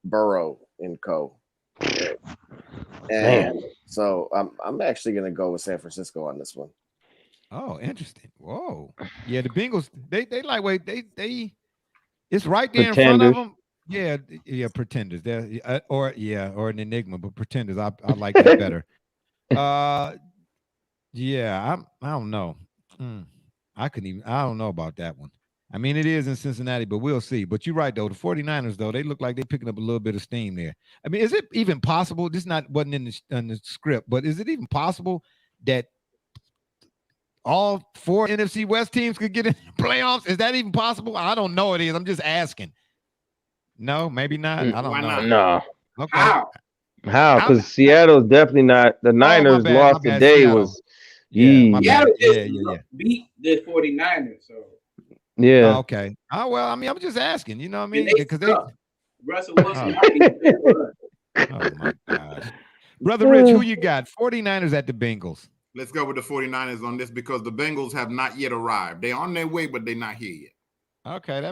Burrow and co. And so I'm actually going to go with San Francisco on this one. Oh, interesting. Whoa. Yeah, the Bengals, they lightweight. They it's right there in front of them. Yeah, pretenders. They're or an enigma, but pretenders. I like that better. Yeah, I don't know. I don't know about that one. I mean, it is in Cincinnati, but we'll see. But you're right, though. The 49ers, though, they look like they're picking up a little bit of steam there. I mean, is it even possible? This wasn't in the script, but is it even possible that all 4 NFC West teams could get in the playoffs? Is that even possible? I don't know it is. I'm just asking. No, maybe not. I don't know. No. Okay. How? Because Seattle's definitely not. The Niners lost today. Was Seattle beat the 49ers. So yeah. Okay. Oh well. I mean, I'm just asking. You know what I mean? Because Russell Wilson. Oh my gosh. Brother Rich, who you got? 49ers at the Bengals. Let's go with the 49ers on this because the Bengals have not yet arrived. They're on their way, but they're not here yet. Okay,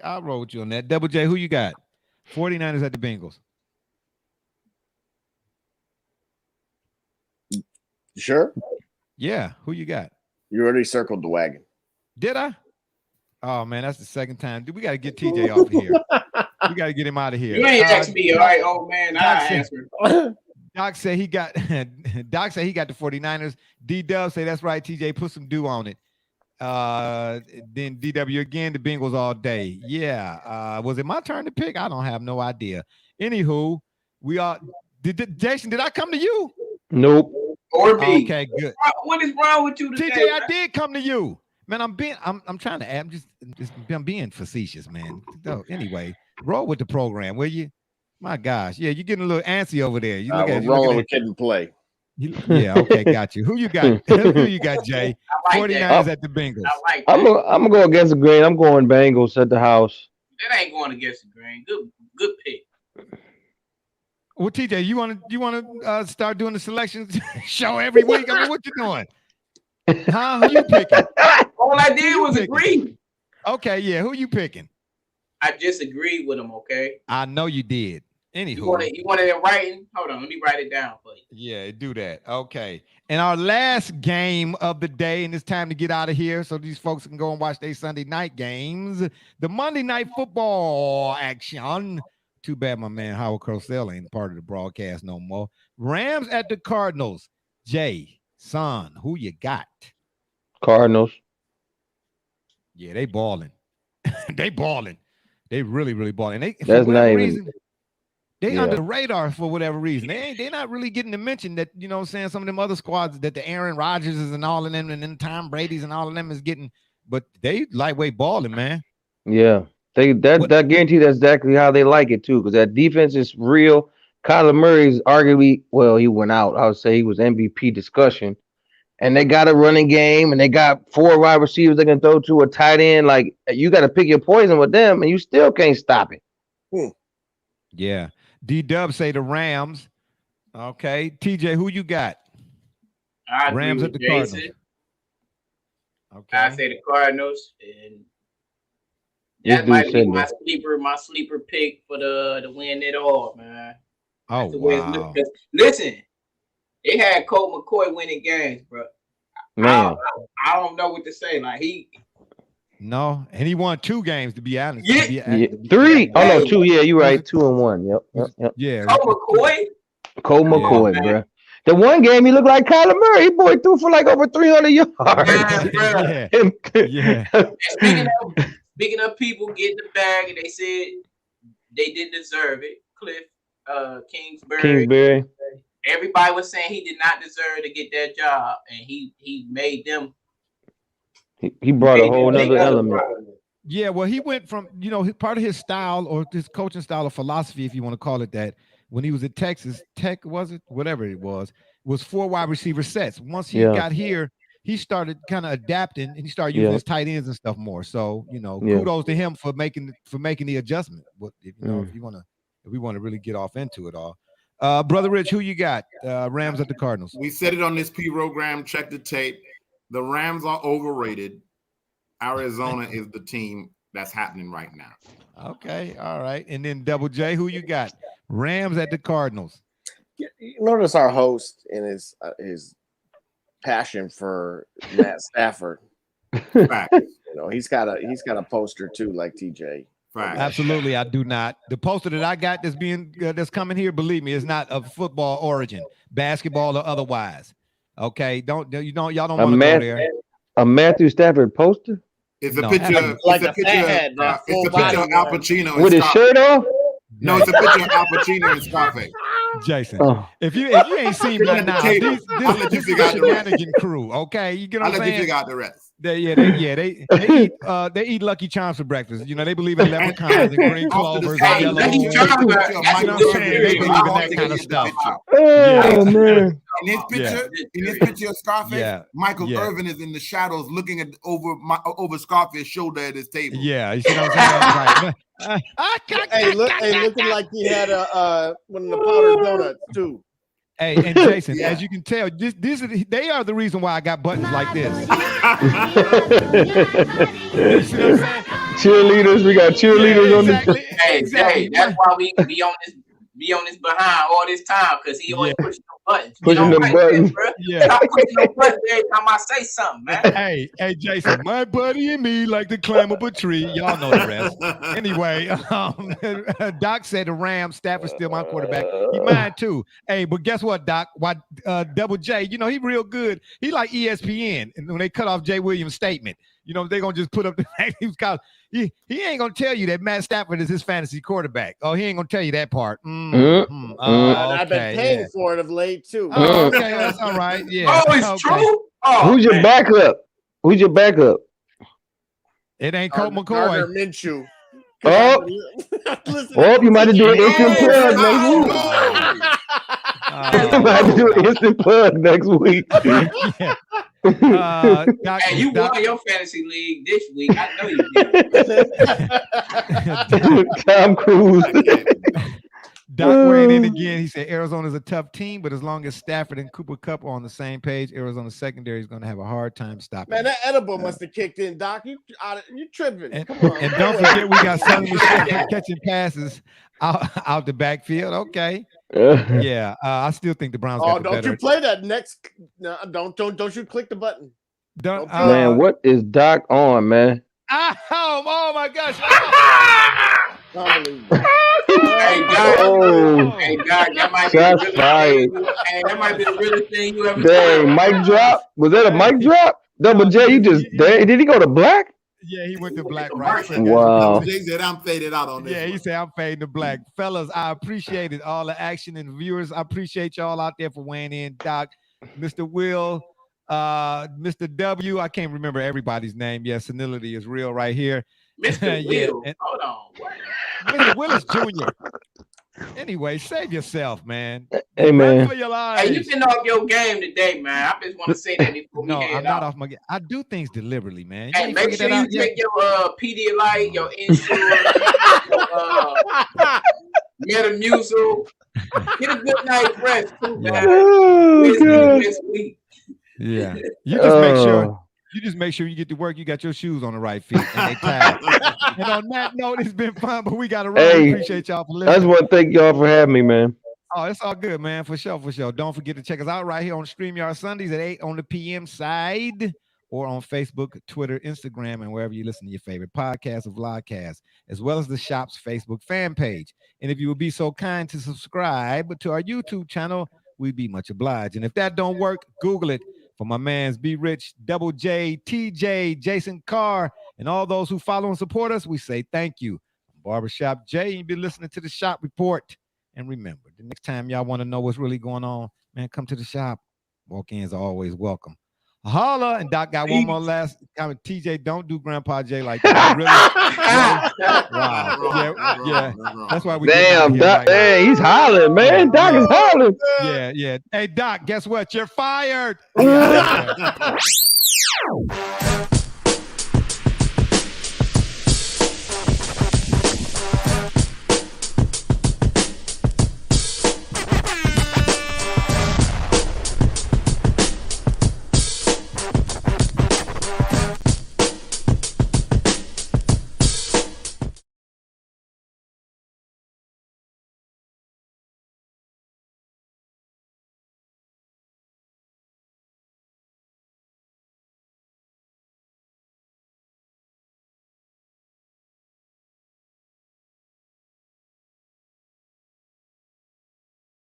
I'll roll with you on that. Double J, who you got? 49ers at the Bengals. Sure. Yeah, who you got? You already circled the wagon. Did I? Oh man, that's the second time. Dude, we got to get TJ off of here. We got to get him out of here. You ain't asked me, all right, old man. I answered. Doc said he got Doc said he got the 49ers. D-Dub say that's right, TJ. Put some dew on it. Then DW again, the Bengals all day. Yeah. Was it my turn to pick? I don't have no idea. Anywho, we are Jason, did I come to you? Nope. Or me. Okay, good. What is wrong with you today? TJ, I did come to you. Man, I'm trying to I'm being facetious, man. So anyway, roll with the program, will you? My gosh. Yeah, you're getting a little antsy over there. You look we're rolling with Kid and Play. Yeah, okay, got you. Who you got? Who you got, Jay? Like 49ers at the Bengals. I like I'm gonna go against the grain. I'm going Bengals at the house. that ain't going against the grain. Good pick. Well, TJ, you want to start doing the selections show every week? I mean, what you doing? Huh? Who you picking? All I did was agree. Okay, yeah. Who you picking? I just agreed with him. Okay. I know you did. Anywho, you want it in writing? Hold on, let me write it down for you. Yeah, do that. Okay. And our last game of the day, and it's time to get out of here so these folks can go and watch their Sunday night games. The Monday Night Football action. Too bad my man Howard Cosell ain't part of the broadcast no more. Rams at the Cardinals. Jay, son, who you got? Cardinals. Yeah, they balling. They balling. They really, really balling. That's not even. They under the radar for whatever reason. They're not really getting to mention that, you know what I'm saying, some of them other squads that the Aaron Rodgerses and all of them and then Tom Brady's and all of them is getting, but they lightweight balling, man. Yeah. That guarantee that's exactly how they like it too, because that defense is real. Kyler Murray's arguably, well, he went out. I would say he was MVP discussion. And they got a running game and they got 4 wide receivers they can throw to, a tight end. Like, you got to pick your poison with them and you still can't stop it. Yeah. D-Dub say the Rams. Okay. TJ, who you got? I Rams agree at the Jason. Cardinals. Okay. I say the Cardinals, and that might be my sleeper pick for the win it all, man. Oh, wow. Listen, they had Colt McCoy winning games, bro. Man. I don't know what to say. Like No, and he won 2 games to be honest. Yeah. 3. Oh no, 2. Yeah, you're right. 2 and 1. Yep. Yeah. Colt McCoy, bro. The one game he looked like Kyler Murray. Boy threw for like over 300 yards. Yeah. Speaking of people getting the bag, and they said they didn't deserve it. Cliff Kingsbury. Everybody was saying he did not deserve to get that job, and he made them. He brought a whole nother element. Yeah, well, he went from, part of his style or his coaching style or philosophy, if you want to call it that, when he was at Texas Tech, was it? Whatever it was 4 wide receiver sets. Once he got here, he started kind of adapting and he started using his tight ends and stuff more. So, kudos to him for making the adjustment. If we want to really get off into it all. Brother Rich, who you got? Rams at the Cardinals. We said it on this program. Check the tape. The Rams are overrated. Arizona is the team that's happening right now. Okay, all right. And then Double J, who you got? Rams at the Cardinals. You notice our host and his passion for Matt Stafford. Fact. He's got a poster too, like TJ. Fact. Absolutely, I do not. The poster that I got that's coming here, believe me, is not of football origin, basketball or otherwise. Okay, y'all don't want to go there. A Matthew Stafford poster? It's a picture like it's a picture of Al Pacino with his shirt off? No, it's a picture of Al Pacino and Scarface. Jason, if you ain't seen by now, this is the shenanigan crew. Okay, you get what I'm saying? I'll let you figure out the rest. They eat Lucky Charms for breakfast. They believe in leprechauns and green clovers and yellow. Lucky Charms. They believe in that kind of stuff. Oh man! In his picture of Scarface, Michael Irvin is in the shadows, looking at over Scarface's shoulder at his table. Yeah, you see what I'm saying? Looking like he had one of the powdered donuts too. Hey, and Jason, as you can tell, they are the reason why I got buttons like this. You see what I'm saying? Cheerleaders, we got cheerleaders on this. Hey, Exactly. that's why we be on this behind all this time, because he always pushing no buttons. Pushing them buttons. Stop pushing no buttons every time I say something, man. Hey, Jason, my buddy and me like to climb up a tree. Y'all know the rest. Anyway, Doc said the Rams, Stafford's still my quarterback. He mine too. Hey, but guess what, Doc? Why Double J, he real good. He like ESPN. And when they cut off Jay Williams' statement, they're going to just put up the fact he was called. He ain't going to tell you that Matt Stafford is his fantasy quarterback. Oh, he ain't going to tell you that part. Okay, I've been paying for it of late, too. Oh, okay, that's all right. Yeah. Oh, it's true? Oh, Who's your backup? Who's your backup? It ain't Colt McCoy. Gardner Minshew. Oh, you might have to do an instant plug next week. You might have to do an instant plug next week. Hey, you won your fantasy league this week. I know you did. Tom Cruise. Doc weighing in again. He said Arizona's a tough team, but as long as Stafford and Cooper Kupp are on the same page, Arizona's secondary is going to have a hard time stopping. Man, that edible must have kicked in, Doc. You tripping. And don't forget, we got Sonny Michel catching passes out the backfield. Okay. Yeah, I still think the Browns got the don't better. you play that next? No, don't you click the button. Man, what is Doc on, man? Oh my gosh. Unbelievable. Hey, Doc, that might be Shots fired. That might be the realest thing you ever Dang, mic drop? Was that a mic drop? Double J, did he go to black? Yeah, he went to black right. Wow. Jay said I'm faded out on this. Yeah, he said I'm fading to black. Fellas, I appreciate it. All the action and viewers. I appreciate y'all out there for weighing in. Doc, Mr. Will, Mr. W. I can't remember everybody's name. Yeah, senility is real right here. Mr. Will. Hold on. Mr. Willis Jr. Anyway, save yourself, man. Hey, man. For your lives. Hey, you been off your game today, man. I just want to say that before No, we head I'm not off. off my game. I do things deliberately, man. Hey, make sure you take your Pedialyte, your insurance, your Metamucil. Get a good night rest, too, man. This week. Yeah. You just make sure you get to work. You got your shoes on the right feet and they tied. And on that note, it's been fun, but we got to run. Hey, Appreciate y'all for listening. I just want to thank y'all for having me, man. Oh, it's all good, man. For sure. Don't forget to check us out right here on StreamYard Sundays at 8 on the PM side, or on Facebook, Twitter, Instagram, and wherever you listen to your favorite podcasts or vlogcasts, as well as the shop's Facebook fan page. And if you would be so kind to subscribe to our YouTube channel, we'd be much obliged. And if that don't work, Google it. For my mans, Be Rich, Double J, TJ, Jason Carr, and all those who follow and support us, we say thank you. Barbershop J, you've been listening to the Shop Report. And remember, the next time y'all want to know what's really going on, man, come to the shop. Walk-ins are always welcome. Holla, and Doc got one more last comment. TJ, don't do Grandpa J like that. Really? Wow. Yeah. That's why we. Damn, Doc. Hey, he's hollering, man. Doc is hollering. Yeah. Hey, Doc, guess what? You're fired.